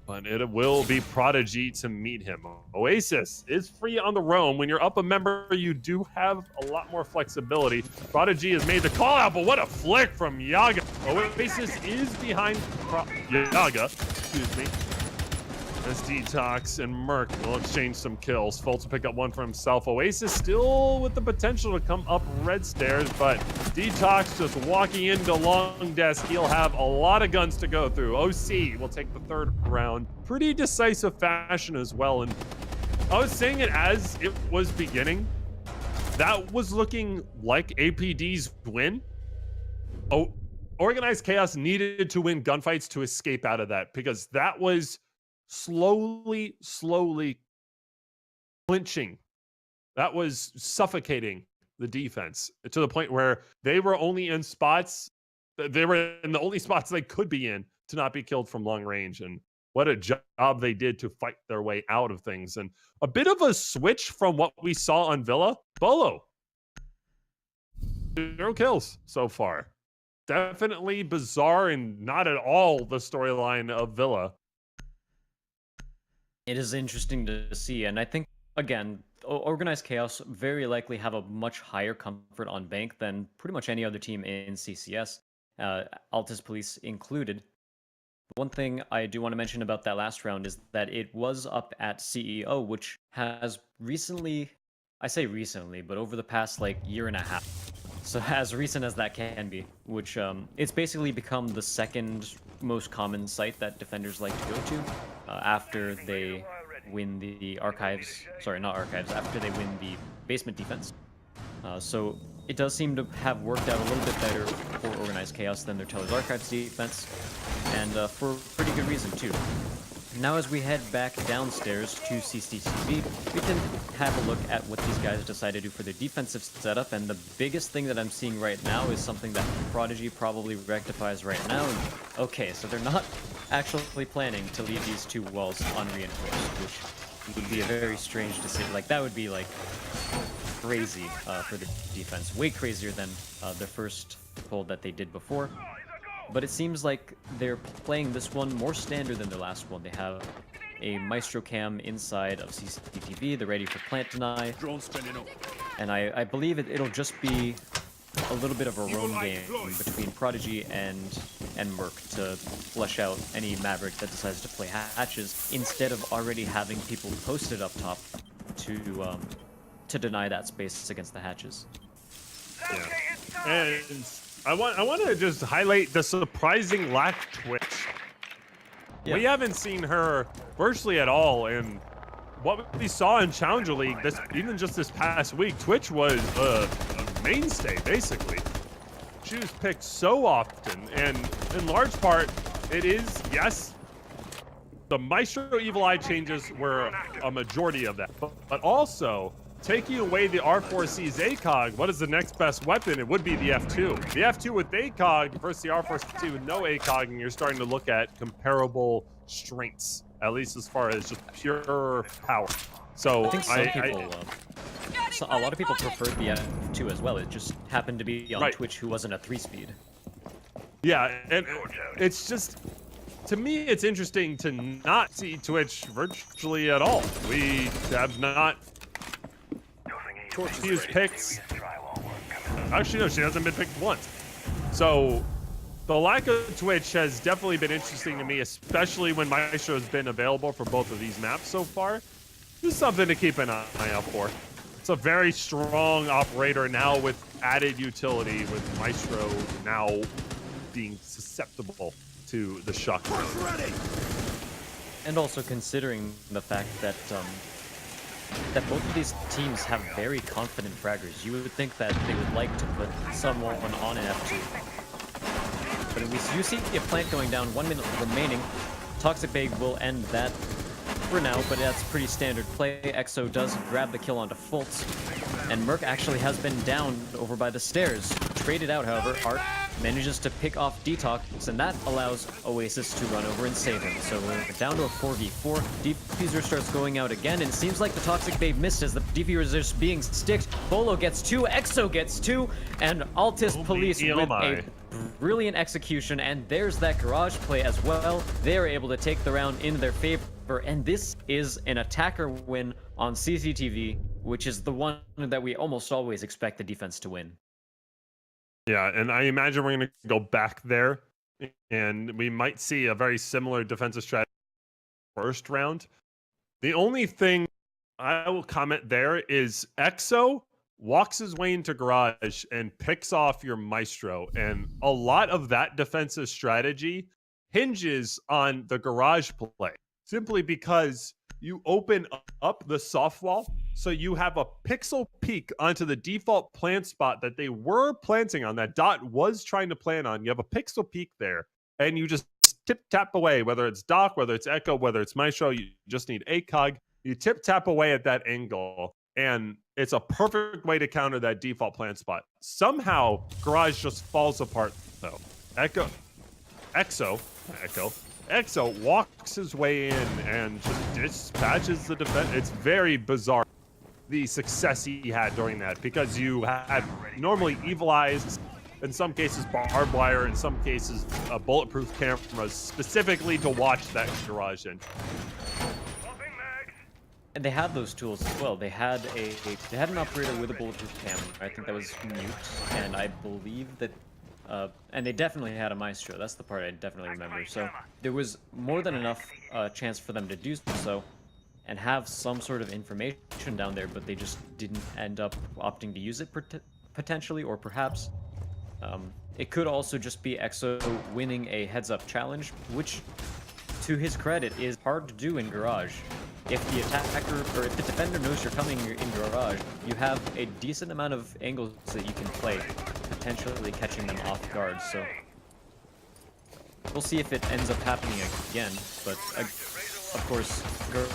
but it will be Prodigy to meet him. Oasis is free on the roam. When you're up a member, you do have a lot more flexibility. Prodigy has made the call out, but what a flick from Yaga. Oasis is behind Yaga, excuse me. As Detox and Merc will exchange some kills. Fultz will pick up one for himself. Oasis still with the potential to come up red stairs, but Detox just walking into long desk. He'll have a lot of guns to go through. OC will take the 3rd round. Pretty decisive fashion as well. And I was saying it as it was beginning. That was looking like APD's win. Oh, Organized Chaos needed to win gunfights to escape out of that, because that was slowly clinching. That was suffocating the defense to the point where they were only in spots, they were in the only spots they could be in to not be killed from long range. And what a job they did to fight their way out of things. And a bit of a switch from what we saw on Villa. Bolo, 0 kills so far. Definitely bizarre and not at all the storyline of Villa. It is interesting to see, and I think again, Organized Chaos very likely have a much higher comfort on bank than pretty much any other team in CCS, Altis Police included. One thing I do want to mention about that last round is that it was up at CEO, which has recently, I say recently, but over the past like year and a half, so as recent as that can be, which it's basically become the second most common site that defenders like to go to after they win the archives. Sorry, not archives. After they win the basement defense. So it does seem to have worked out a little bit better for Organized Chaos than their Teller's Archives defense, and for pretty good reason too. Now as we head back downstairs to CCTV, we can have a look at what these guys decide to do for their defensive setup, and the biggest thing that I'm seeing right now is something that Prodigy probably rectifies right now. And, okay, so they're not actually planning to leave these two walls unreinforced, which would be a very strange decision. Like, that would be, like, crazy for the defense. Way crazier than the first hold that they did before. But it seems like they're playing this one more standard than the last one. They have a Maestro Cam inside of CCTV. They're ready for plant deny. And I believe it'll just be a little bit of a roam game between Prodigy and Merc to flush out any Maverick that decides to play hatches, instead of already having people posted up top to deny that space against the hatches. Yeah. And I want to just highlight the surprising lack of Twitch. Yeah. We haven't seen her virtually at all, and what we saw in Challenger League, even just this past week, Twitch was a mainstay, basically. She was picked so often, and in large part, it is, yes, the Maestro Evil Eye changes were a majority of that, but also, taking away the R4C's ACOG, what is the next best weapon? It would be the F2. The F2 with ACOG versus the R4C with no ACOG, and you're starting to look at comparable strengths, at least as far as just pure power. So I think a lot of people preferred the F2 as well. It just happened to be on Twitch who wasn't a 3-speed. Yeah, and it's just, to me, it's interesting to not see Twitch virtually at all. We have not used picks. Actually, no, she hasn't been picked once. So the lack of Twitch has definitely been interesting to me, especially when Maestro has been available for both of these maps so far. This is something to keep an eye out for. It's a very strong operator now with added utility, with Maestro now being susceptible to the shock. And also considering the fact that both of these teams have very confident fraggers. You would think that they would like to put someone on an F2. But you see a plant going down, 1 minute remaining. Toxic Bag will end that for now, but that's pretty standard play. EXO does grab the kill onto Fultz, and Merc actually has been down over by the stairs. Traded out, however, Art manages to pick off Detox, and that allows Oasis to run over and save him. So we're down to a 4v4. Diffuser starts going out again, and it seems like the Toxic Babe missed as the Diffuser is being sticked. Bolo gets 2, EXO gets 2, and Altis Police with a brilliant execution, and there's that garage play as well. They are able to take the round in their favor, and this is an attacker win on CCTV, which is the one that we almost always expect the defense to win. Yeah, and I imagine we're going to go back there, and we might see a very similar defensive strategy first round. The only thing I will comment there is EXO walks his way into garage and picks off your Maestro, and a lot of that defensive strategy hinges on the garage play, simply because you open up the soft wall, so you have a pixel peek onto the default plant spot that they were planting on, that Dot was trying to plan on. You have a pixel peek there, and you just tip-tap away, whether it's Doc, whether it's Echo, whether it's Maestro, you just need ACOG. You tip-tap away at that angle, and it's a perfect way to counter that default plant spot. Somehow, Garage just falls apart, though. EXO walks his way in and just dispatches the defense. It's very bizarre, the success he had during that, because you had normally Evil Eyes, in some cases barbed wire, in some cases bulletproof cameras, specifically to watch that garage in. And they had those tools as well. They had an operator with a bulletproof camera. I think that was mute, and I believe that, and they definitely had a maestro. That's the part I definitely remember. So there was more than enough chance for them to do so, and have some sort of information down there, but they just didn't end up opting to use it potentially, or perhaps it could also just be EXO winning a heads-up challenge, which, to his credit, is hard to do in Garage. If the attacker, or if the defender knows you're coming in Garage, you have a decent amount of angles that you can play, potentially catching them off guard, so we'll see if it ends up happening again, but of course,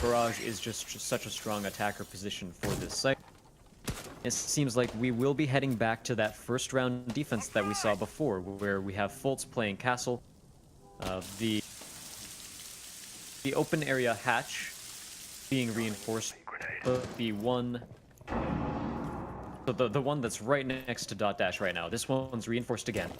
Garage is just such a strong attacker position for this site. It seems like we will be heading back to that first round defense that we saw before, where we have Fultz playing Castle, the open area hatch being reinforced, the one, so the one that's right next to Dot Dash right now. This one's reinforced again,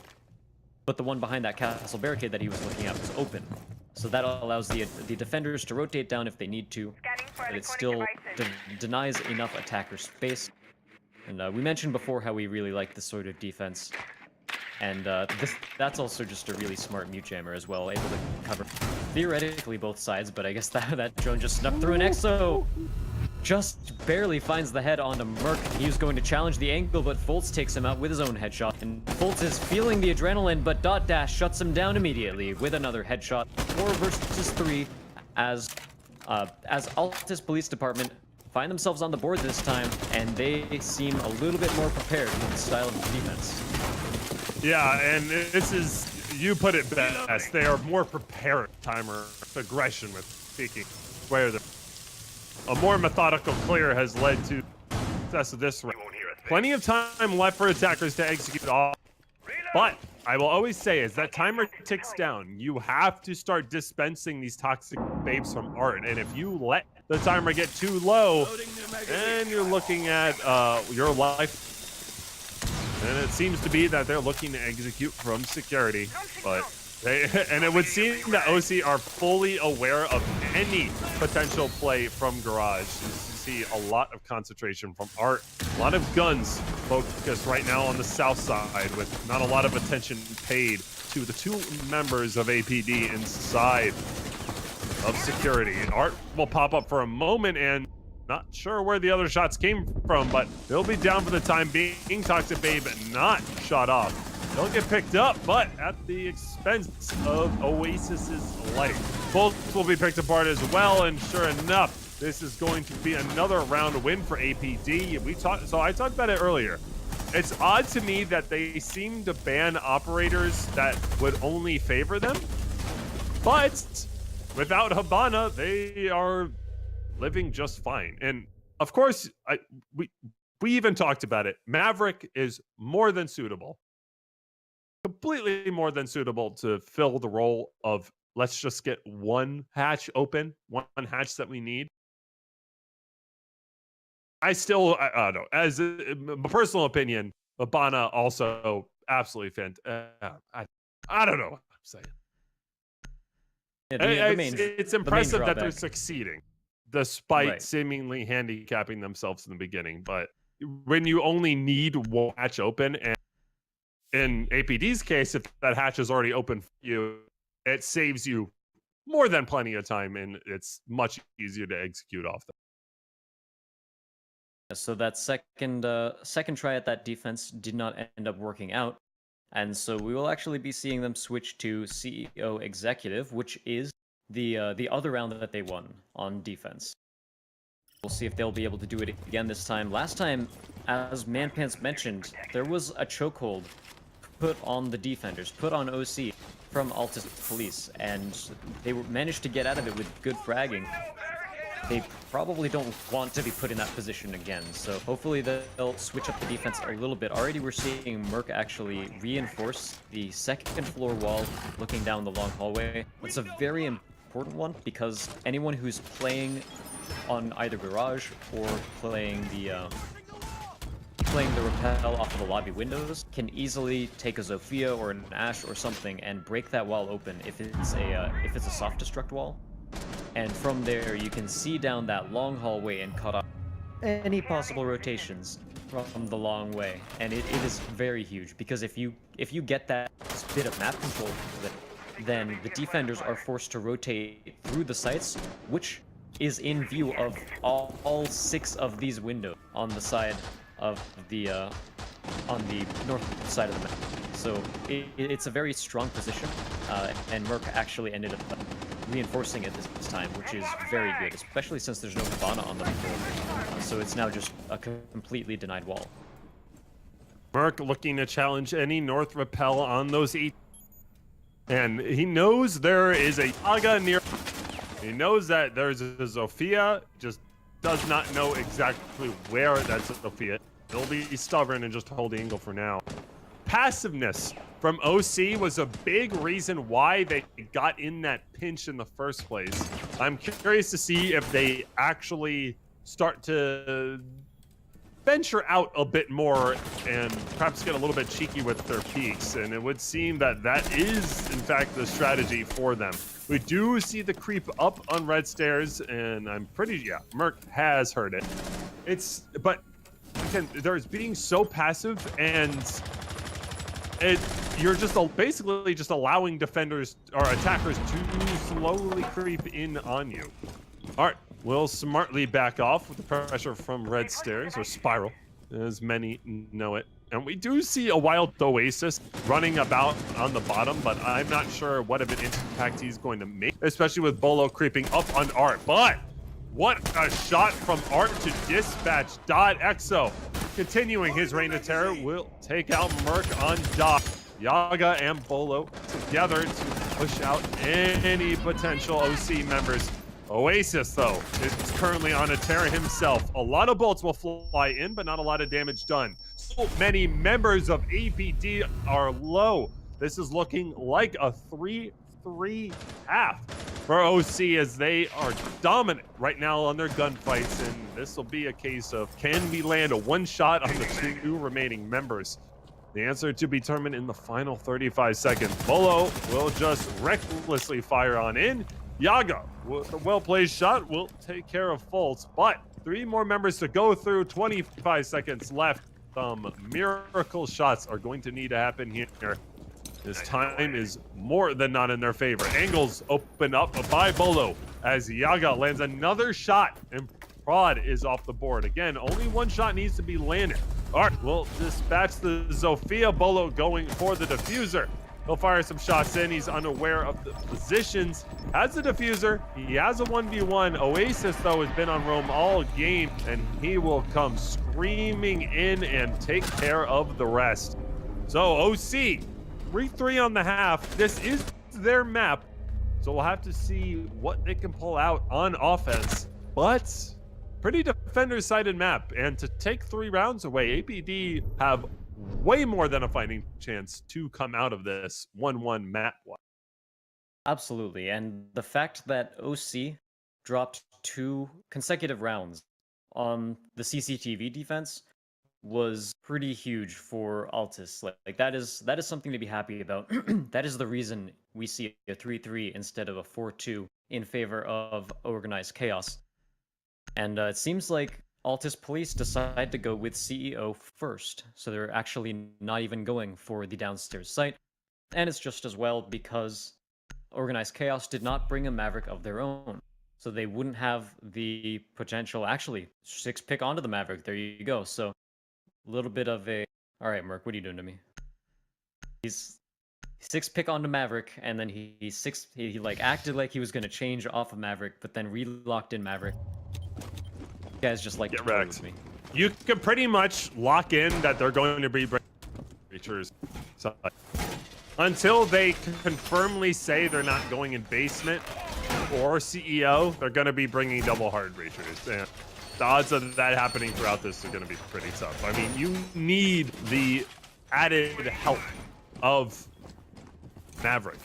but the one behind that castle barricade that he was looking at was open. So that allows the defenders to rotate down if they need to, but it still denies enough attacker space. And we mentioned before how we really like this sort of defense. And that's also just a really smart mute jammer as well, able to cover theoretically both sides, but I guess that drone just snuck through an EXO. Just barely finds the head onto Merc. He was going to challenge the angle, but Fultz takes him out with his own headshot. And Fultz is feeling the adrenaline, but Dot Dash shuts him down immediately with another headshot. 4 versus 3 as Altis Police Department find themselves on the board this time, and they seem a little bit more prepared with the style of defense. Yeah, and this is, you put it best, they are more prepared. Timer aggression with speaking, where a more methodical clear has led to success of this round. Plenty of time left for attackers to execute off, but I will always say, as that timer ticks down, you have to start dispensing these toxic babes from Art, and if you let the timer get too low, then you're looking at your life. And it seems to be that they're looking to execute from security, but and it would seem that OC are fully aware of any potential play from Garage. You see a lot of concentration from Art, a lot of guns focused right now on the south side, with not a lot of attention paid to the 2 members of APD inside of security. And Art will pop up for a moment, and not sure where the other shots came from, but they'll be down for the time being. Toxic Babe not shot off. They'll get picked up, but at the expense of Oasis's life. Both will be picked apart as well, and sure enough, this is going to be another round win for APD. So I talked about it earlier. It's odd to me that they seem to ban operators that would only favor them, but without Habana, they are living just fine. And of course, we even talked about it. Maverick is more than suitable, completely more than suitable to fill the role of, let's just get one hatch open, one hatch that we need. I don't know, as my personal opinion, Habana also absolutely fantastic. I don't know what I'm saying. Yeah, it's impressive that they're drawback. succeeding, despite seemingly handicapping themselves in the beginning. But when you only need one hatch open, and in APD's case, if that hatch is already open for you, it saves you more than plenty of time, and it's much easier to execute off them. So that second try at that defense did not end up working out, and so we will actually be seeing them switch to CEO Executive, which is the other round that they won on defense. We'll see if they'll be able to do it again this time. Last time, as Manpants mentioned, there was a chokehold put on the defenders, put on OC from Altis Police, and they managed to get out of it with good fragging. They probably don't want to be put in that position again, so hopefully they'll switch up the defense a little bit. Already we're seeing Merc actually reinforce the second floor wall looking down the long hallway. It's a very important one, because anyone who's playing on either Garage or playing the rappel off of the lobby windows can easily take a Zofia or an Ash or something and break that wall open if it's a soft destruct wall. And from there, you can see down that long hallway and cut off any possible rotations from the long way. And it is very huge, because if you get that bit of map control, then the defenders are forced to rotate through the sites, which is in view of all 6 of these windows on the side of the on the north side of the map. So it's a very strong position, and Merc actually ended up reinforcing it this time, which is very good, especially since there's no Hibana on the board. So it's now just a completely denied wall. Merc looking to challenge any North Repel on those 8. And he knows there is a Yaga near. He knows that there's a Zofia, just does not know exactly where that's Zofia. He'll be stubborn and just hold the angle for now. Passiveness from OC was a big reason why they got in that pinch in the first place. I'm curious to see if they actually start to venture out a bit more and perhaps get a little bit cheeky with their peaks, and it would seem that that is in fact the strategy for them. We do see the creep up on red stairs, and I'm pretty, Merc has heard it. But again, there's being so passive, and you're just basically just allowing defenders or attackers to slowly creep in on you. All right, we'll smartly back off with the pressure from red stairs, or spiral, as many know it. And we do see a wild Oasis running about on the bottom, but I'm not sure what of an impact he's going to make, especially with Bolo creeping up on Art. But what a shot from Art to dispatch Dot. Exo continuing his reign of terror will take out Merc on Dot. Yaga and Bolo together to push out any potential OC members. Oasis, though, is currently on a tear himself. A lot of bolts will fly in, but not a lot of damage done. So many members of APD are low. This is looking like a 3-3 half for OC, as they are dominant right now on their gunfights, and this will be a case of, can we land a one shot on the 2 remaining members? The answer to be determined in the final 35 seconds. Bolo will just recklessly fire on in. Yaga, with a well-placed shot, will take care of Fultz, but 3 more members to go through, 25 seconds left. Some miracle shots are going to need to happen here. This time is more than not in their favor. Angles open up by Bolo as Yaga lands another shot, and Prod is off the board. Again, only 1 shot needs to be landed. All right, we'll dispatch the Zofia. Bolo going for the diffuser. He'll fire some shots in. He's unaware of the positions. Has the diffuser. He has a 1v1. Oasis, though, has been on roam all game, and he will come screaming in and take care of the rest. So OC, 3-3 on the half. This is their map, so we'll have to see what they can pull out on offense. But pretty defender-sided map, and to take 3 rounds away, APD have way more than a fighting chance to come out of this 1-1 map. Absolutely, and the fact that OC dropped 2 consecutive rounds on the CCTV defense was pretty huge for Altis. Like that is something to be happy about. That is the reason we see a 3-3 instead of a 4-2 in favor of Organized Chaos. And it seems like Altis Police decide to go with CEO first, so they're actually not even going for the downstairs site. And it's just as well because Organized Chaos did not bring a Maverick of their own, so they wouldn't have the potential. Actually, 6 pick onto the Maverick, there you go. So a little bit of a, all right, Merc, what are you doing to me? He's 6 pick onto Maverick, and then he like acted like he was gonna change off of Maverick, but then re-locked in Maverick. You guys just like get to wrecked. with me. You can pretty much lock in that they're going to be breachers. So, until they can firmly say they're not going in basement or CEO, they're going to be bringing double hard breachers. And the odds of that happening throughout this are going to be pretty tough. I mean, you need the added help of Maverick.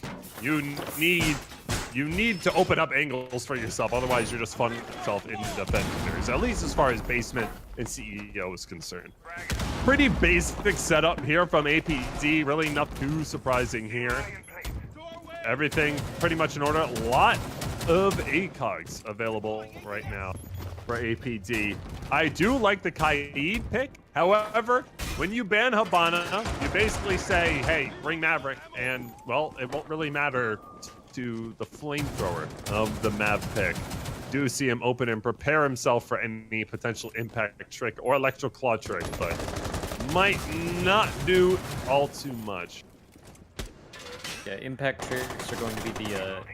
You need to open up angles for yourself, otherwise you're just funding yourself into defenders, at least as far as basement and CEO is concerned. Pretty basic setup here from APD, really nothing too surprising here. Everything pretty much in order. A lot of ACOGs available right now for APD. I do like the Kaid pick. However, when you ban Habana, you basically say, hey, bring Maverick, and, well, it won't really matter to the flamethrower of the Mav pick. Do see him open and prepare himself for any potential impact trick or electro claw trick, but might not do all too much. Yeah, impact tricks are going to be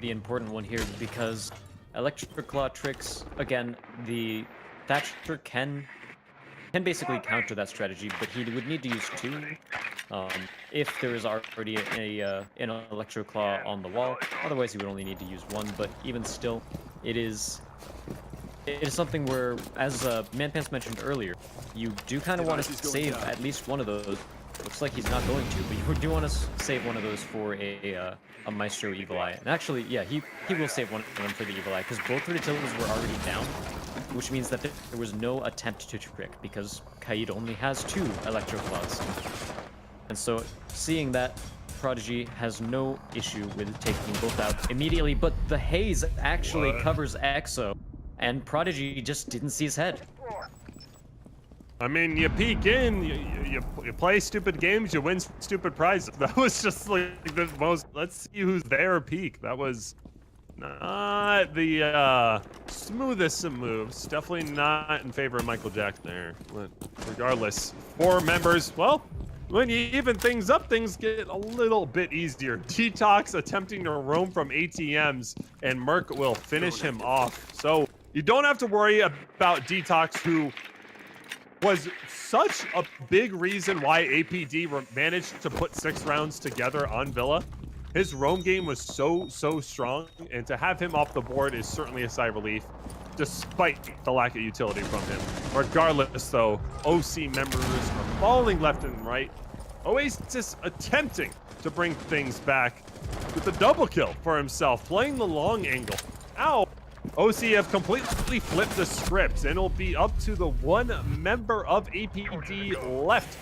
the important one here because electric claw tricks, again, the Thatcher can basically counter that strategy, but he would need to use 2 if there is already an electro claw on the wall. Otherwise, he would only need to use 1. But even still, it is something where, as Manpants mentioned earlier, you do kind of want to save at least one of those. Looks like he's not going to, but you do want to save one of those for a Maestro Evil Eye. And actually, yeah, he will save one of them for the Evil Eye, because both Rotillas were already down, which means that there was no attempt to trick, because Kaid only has 2 Electro Claws. And so, seeing that, Prodigy has no issue with taking both out immediately, but the haze actually covers EXO, and Prodigy just didn't see his head. I mean, you peek in, you play stupid games, you win stupid prizes. That was just like the most, let's see who's there peak. That was not the smoothest of moves. Definitely not in favor of Michael Jackson there. But regardless, 4 members, well, when you even things up, things get a little bit easier. Detox attempting to roam from ATMs, and Merc will finish him off. So you don't have to worry about Detox, who was such a big reason why APD managed to put 6 rounds together on Villa. His roam game was so strong, and to have him off the board is certainly a sigh of relief, despite the lack of utility from him. Regardless, though, OC members are falling left and right. Oasis attempting to bring things back with a double kill for himself, playing the long angle. Ow! OC have completely flipped the script, and it'll be up to the 1 member of APD left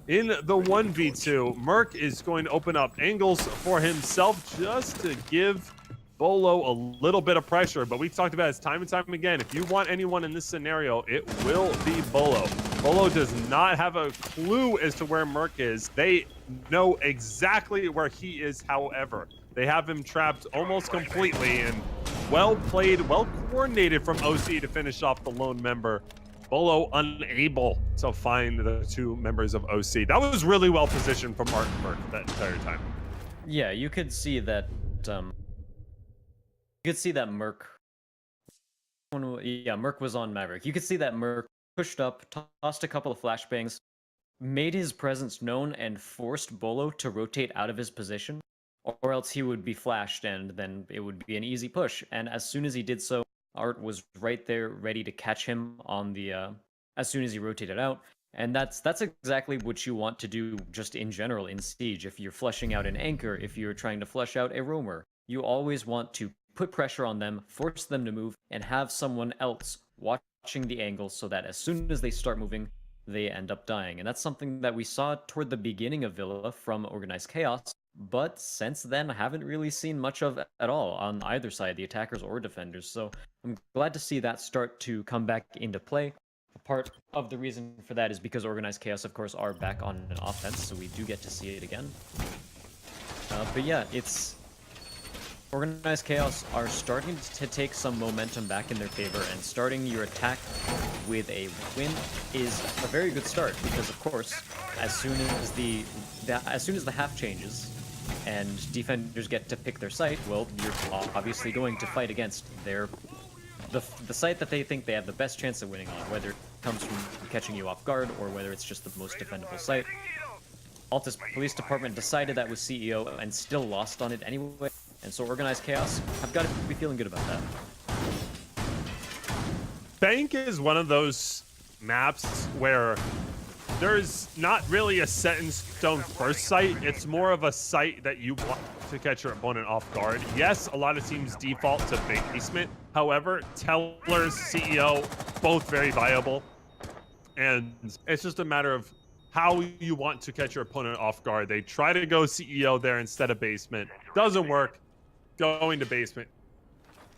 in the 1v2. Merc is going to open up angles for himself just to give Bolo a little bit of pressure, but we've talked about this time and time again. If you want anyone in this scenario, it will be Bolo. Bolo does not have a clue as to where Merc is. They know exactly where he is, however. They have him trapped almost completely, and well played, well coordinated from OC to finish off the lone member. Bolo unable to find the 2 members of OC. That was really well positioned from Merc that entire time. Yeah, you could see that. You could see that Merc. Yeah, Merc was on Maverick. You could see that Merc pushed up, tossed a couple of flashbangs, made his presence known, and forced Bolo to rotate out of his position, or else he would be flashed, and then it would be an easy push. And as soon as he did so, Art was right there, ready to catch him on the. As soon as he rotated out, and that's exactly what you want to do, just in general in Siege. If you're fleshing out an anchor, if you're trying to flesh out a roamer, you always want to put pressure on them, force them to move, and have someone else watching the angles so that as soon as they start moving, they end up dying. And that's something that we saw toward the beginning of Villa from Organized Chaos, but since then, I haven't really seen much of at all on either side, the attackers or defenders. So I'm glad to see that start to come back into play. Part of the reason for that is because Organized Chaos, of course, are back on an offense, so we do get to see it again. But yeah, it's... Organized Chaos are starting to take some momentum back in their favor, and starting your attack with a win is a very good start, because of course, as soon as the half changes and defenders get to pick their site, well, you're obviously going to fight against the site that they think they have the best chance of winning on, whether it comes from catching you off guard or whether it's just the most defendable site. Altis Police Department decided that was CEO and still lost on it anyway. And so Organized Chaos have got to be feeling good about that. Bank is one of those maps where there's not really a set in stone first sight. It's more of a sight that you want to catch your opponent off guard. Yes, a lot of teams default to basement. However, Tellers, CEO, both very viable. And it's just a matter of how you want to catch your opponent off guard. They try to go CEO there instead of basement. Doesn't work. Going to basement.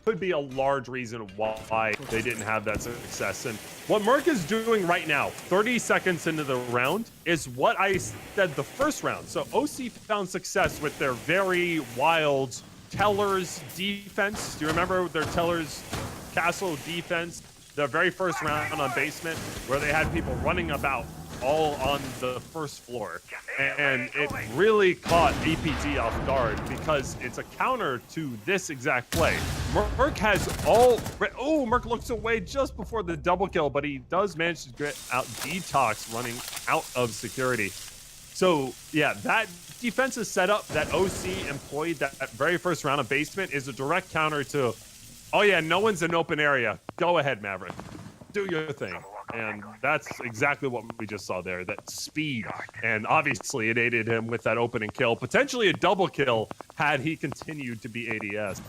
could be a large reason why they didn't have that success. And what Merc is doing right now, 30 seconds into the round, is what I said the first round. So OC found success with their very wild Tellers defense. Do you remember their Tellers Castle defense? The very first round on basement, where they had people running about all on the first floor. And it really caught APG off guard because it's a counter to this exact play. Merc has all... Oh, Merc looks away just before the double kill, but he does manage to get out Detox running out of security. So, yeah, that defensive setup that OC employed that very first round of basement is a direct counter to, oh yeah, no one's in open area. Go ahead, Maverick. Do your thing. And that's exactly what we just saw there, that speed. And obviously it aided him with that opening kill, potentially a double kill had he continued to be ADS.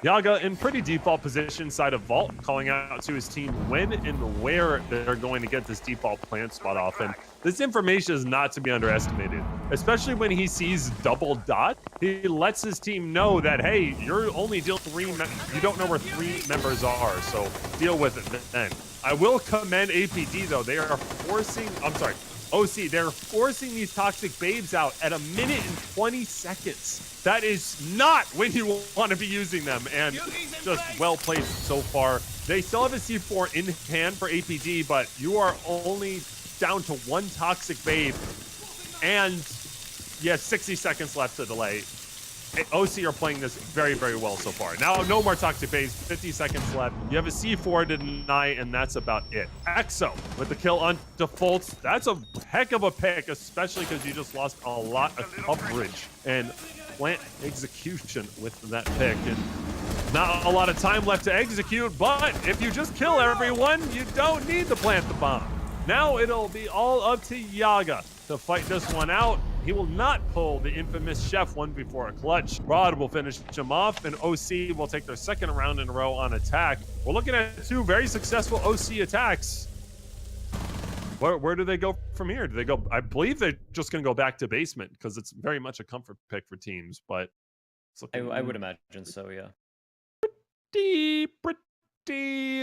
Yaga in pretty default position side of Vault, calling out to his team when and where they're going to get this default plant spot off. And this information is not to be underestimated, especially when he sees double dot. He lets his team know that, hey, you're only dealing you don't know where 3 members are, so deal with it then. I will commend APD though. They are forcing, OC, they're forcing these toxic babes out at 1 minute and 20 seconds. That is not when you want to be using them, and just well played so far. They still have a C4 in hand for APD, but you are only down to 1 toxic babe, and yeah, 60 seconds left to delay. OC are playing this very, very well so far. Now, no more toxic babes, 50 seconds left. You have a C4 to deny, and that's about it. EXO with the kill on default. That's a heck of a pick, especially because you just lost a lot of coverage and plant execution with that pick. And not a lot of time left to execute, but if you just kill everyone, you don't need to plant the bomb. Now it'll be all up to Yaga to fight this one out. He will not pull the infamous Chef one before a clutch. Rod will finish him off, and OC will take their 2nd round in a row on attack. We're looking at 2 very successful OC attacks. Where do they go from here? Do they go? I believe they're just going to go back to basement because it's very much a comfort pick for teams. But I would imagine so, yeah. Pretty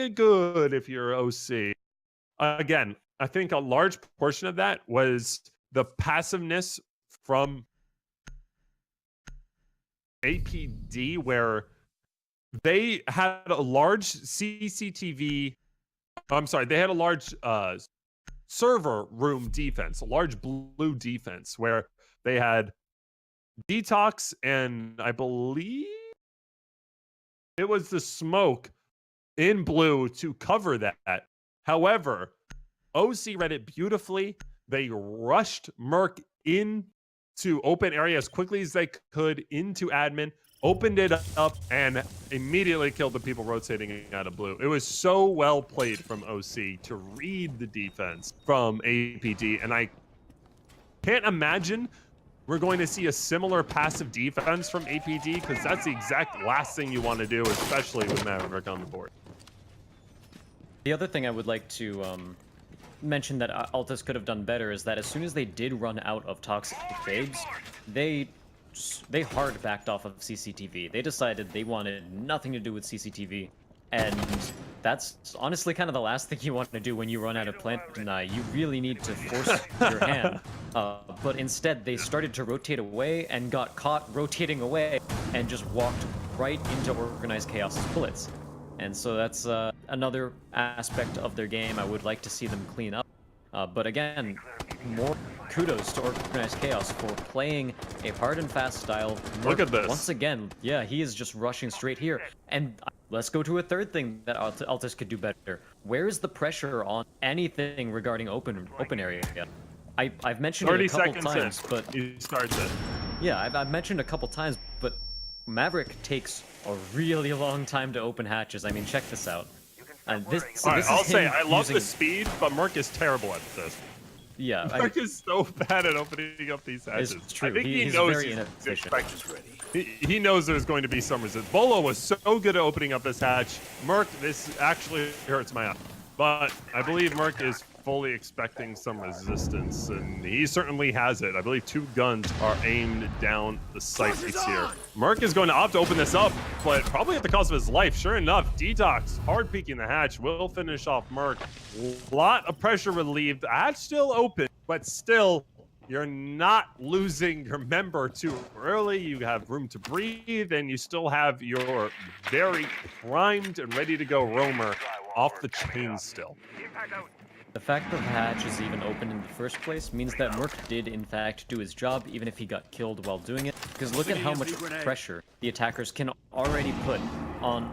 good if you're OC. Again, I think a large portion of that was the passiveness from APD, where they had a large CCTV. I'm sorry, they had a large server room defense, a large blue defense, where they had Detox and I believe it was the smoke in blue to cover that. However, OC read it beautifully. They rushed Merc into open area as quickly as they could into admin, opened it up, and immediately killed the people rotating out of blue. It was so well played from OC to read the defense from APD, and I can't imagine we're going to see a similar passive defense from APD, because that's the exact last thing you want to do, especially with Maverick on the board. The other thing I would like to mention that Altis could have done better is that as soon as they did run out of toxic babes, they hard backed off of CCTV. They decided they wanted nothing to do with CCTV, and that's honestly kind of the last thing you want to do when you run out of plant deny. You really need to force your hand, but instead they started to rotate away and got caught rotating away and just walked right into Organized Chaos's bullets. And so that's another aspect of their game I would like to see them clean up. But again, more kudos to Organized Chaos for playing a hard and fast style. Look at this. Once again, yeah, he is just rushing straight here. And let's go to a third thing that Altis could do better. Where is the pressure on anything regarding open area? I've mentioned it a couple times, but he starts it. Yeah, I've mentioned a couple times, but Maverick takes a really long time to open hatches. I mean, check this out. And I'll say I love the speed, but Merc is terrible at this. Yeah, Merc is so bad at opening up these hatches. It's true. I think he he's knows very inefficient. He knows there's going to be some resistance. Bolo was so good at opening up this hatch. Merc, this actually hurts my eye. But I believe Merc is fully expecting some resistance, and he certainly has it. I believe 2 guns are aimed down the sights here. Merc is going to opt to open this up, but probably at the cost of his life. Sure enough, Detox, hard peeking the hatch, will finish off Merc. Lot of pressure relieved. The hatch still open, but still, you're not losing your member too early. You have room to breathe, and you still have your very primed and ready to go roamer off the chain still. The fact that the hatch is even open in the first place means that Merc did in fact do his job, even if he got killed while doing it. Because look at how much pressure the attackers can already put on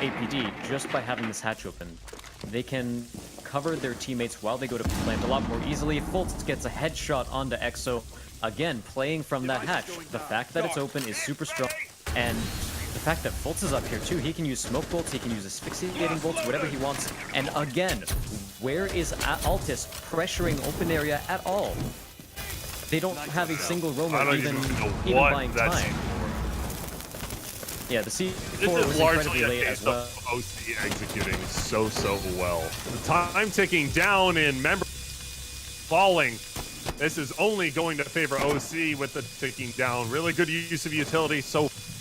APD just by having this hatch open. They can cover their teammates while they go to plant a lot more easily. Fultz gets a headshot onto EXO, again playing from that hatch. The fact that it's open is super strong, and the fact that Fultz is up here too, he can use smoke bolts, he can use asphyxiating bolts, whatever he wants. And again, where is Altis pressuring open area at all? They don't have a single roamer even buying time. Yeah, the C4 was incredibly late as well. OC executing so well. The time ticking down and member falling. This is only going to favor OC with the ticking down. Really good use of utility,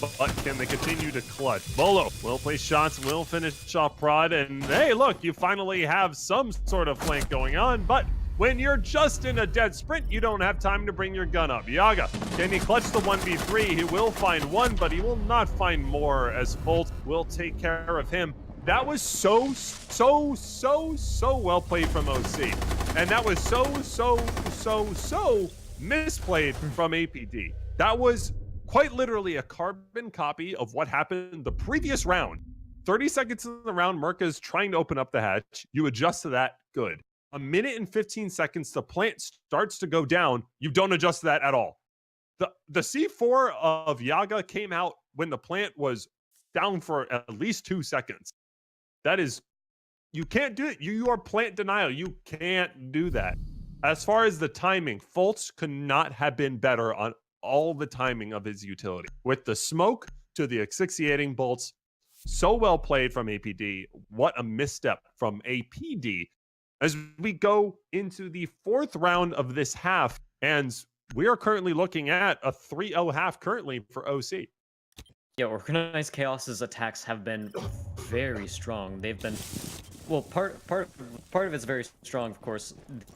but can they continue to clutch? Bolo will place shots, will finish off Prod, and hey, look, you finally have some sort of flank going on, but when you're just in a dead sprint, you don't have time to bring your gun up. Yaga, can he clutch the 1v3? He will find one, but he will not find more, as Fultz will take care of him. That was so well played from OC. And that was so misplayed from APD. That was quite literally a carbon copy of what happened the previous round. 30 seconds in the round, Merc is trying to open up the hatch. You adjust to that, good. A minute and 15 seconds, the plant starts to go down. You don't adjust to that at all. The C4 of Yaga came out when the plant was down for at least 2 seconds. That is, you can't do it. You are plant denial. You can't do that. As far as the timing, Fultz could not have been better on all the timing of his utility. With the smoke to the asphyxiating bolts, so well played from APD. What a misstep from APD. As we go into the 4th round of this half, and we are currently looking at a 3-0 half currently for OC. Yeah, Organized Chaos's attacks have been very strong. They've been, well, part of it's very strong, of course.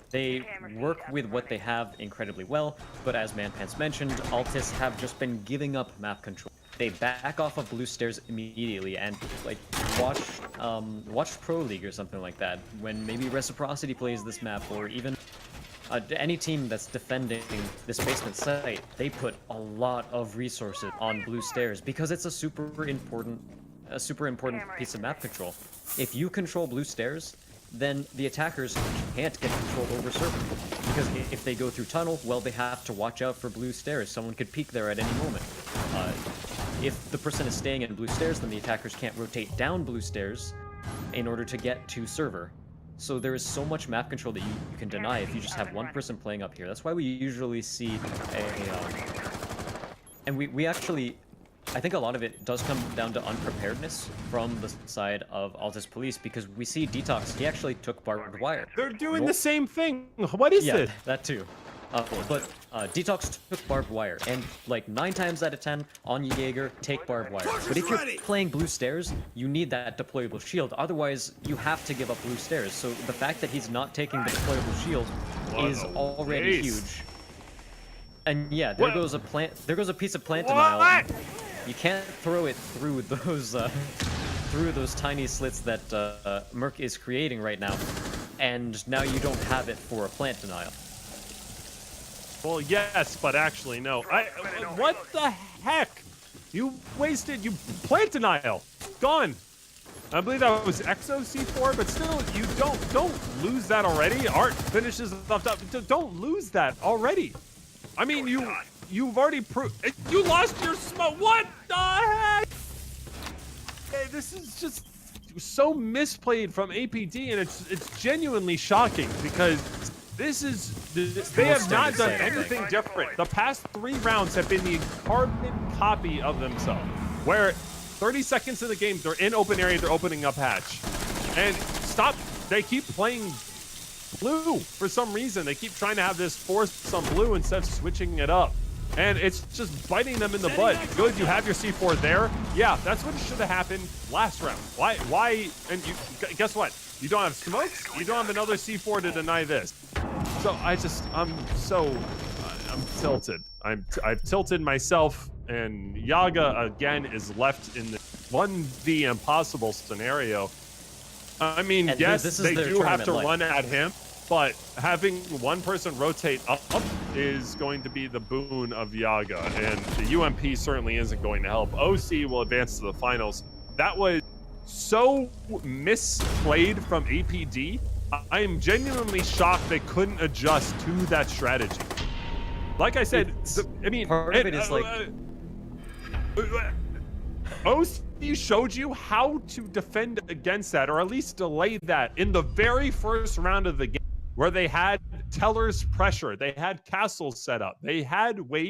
They work with what they have incredibly well, but as Manpants mentioned, Altis have just been giving up map control. They back off of blue stairs immediately and like watch Pro League or something like that, when maybe Reciprocity plays this map, or even any team that's defending this basement site, they put a lot of resources on blue stairs because it's a super important piece of map control. If you control blue stairs, then the attackers can't get control over server, because if they go through tunnel, well, they have to watch out for blue stairs. Someone could peek there at any moment. If the person is staying in blue stairs, then the attackers can't rotate down blue stairs in order to get to server. So there is so much map control that you can deny if you just have one person playing up here. That's why we usually see and we actually, I think a lot of it does come down to unpreparedness from the side of Altis Police, because we see Detox, he actually took barbed wire. They're doing the same thing. What is this? Yeah, that too. But Detox took barbed wire, and like 9 times out of 10 on Jaeger, take barbed wire. But if you're playing blue stairs, you need that deployable shield. Otherwise, you have to give up blue stairs. So the fact that he's not taking the deployable shield is already huge. And yeah, there goes a plant. There goes a piece of plant denial. You can't throw it through those tiny slits that Merc is creating right now, and now you don't have it for a plant denial. Well, yes, but actually, no. What the heck? You wasted, you plant denial. Gone. I believe that was Exo C4, but still, you don't lose that already. Art finishes stuff up. Don't lose that already. I mean, you've already proved, you lost your smoke. What the heck? Hey, this is just so misplayed from APD, and it's genuinely shocking, because they have not done anything different. The past 3 rounds have been the carbon copy of themselves, where 30 seconds in the game, they're in open area, they're opening up hatch. And they keep playing blue for some reason. They keep trying to have this force on blue instead of switching it up. And it's just biting them in the butt. Good, you have your C4 there. Yeah, that's what should have happened last round. Why? And you guess what? You don't have smokes. You don't have another C4 to deny this. So I'm tilted. I've tilted myself, and Yaga again is left in the 1v impossible scenario. I mean, And yes, they do have to life. run at him, but having one person rotate up is going to be the boon of Yaga, and the UMP certainly isn't going to help. OC will advance to the finals. That was so misplayed from APD. I am genuinely shocked they couldn't adjust to that strategy. Like I said, part of it is like OC showed you how to defend against that, or at least delay that in the very first round of the game, where they had Teller's pressure, they had castles set up, they had ways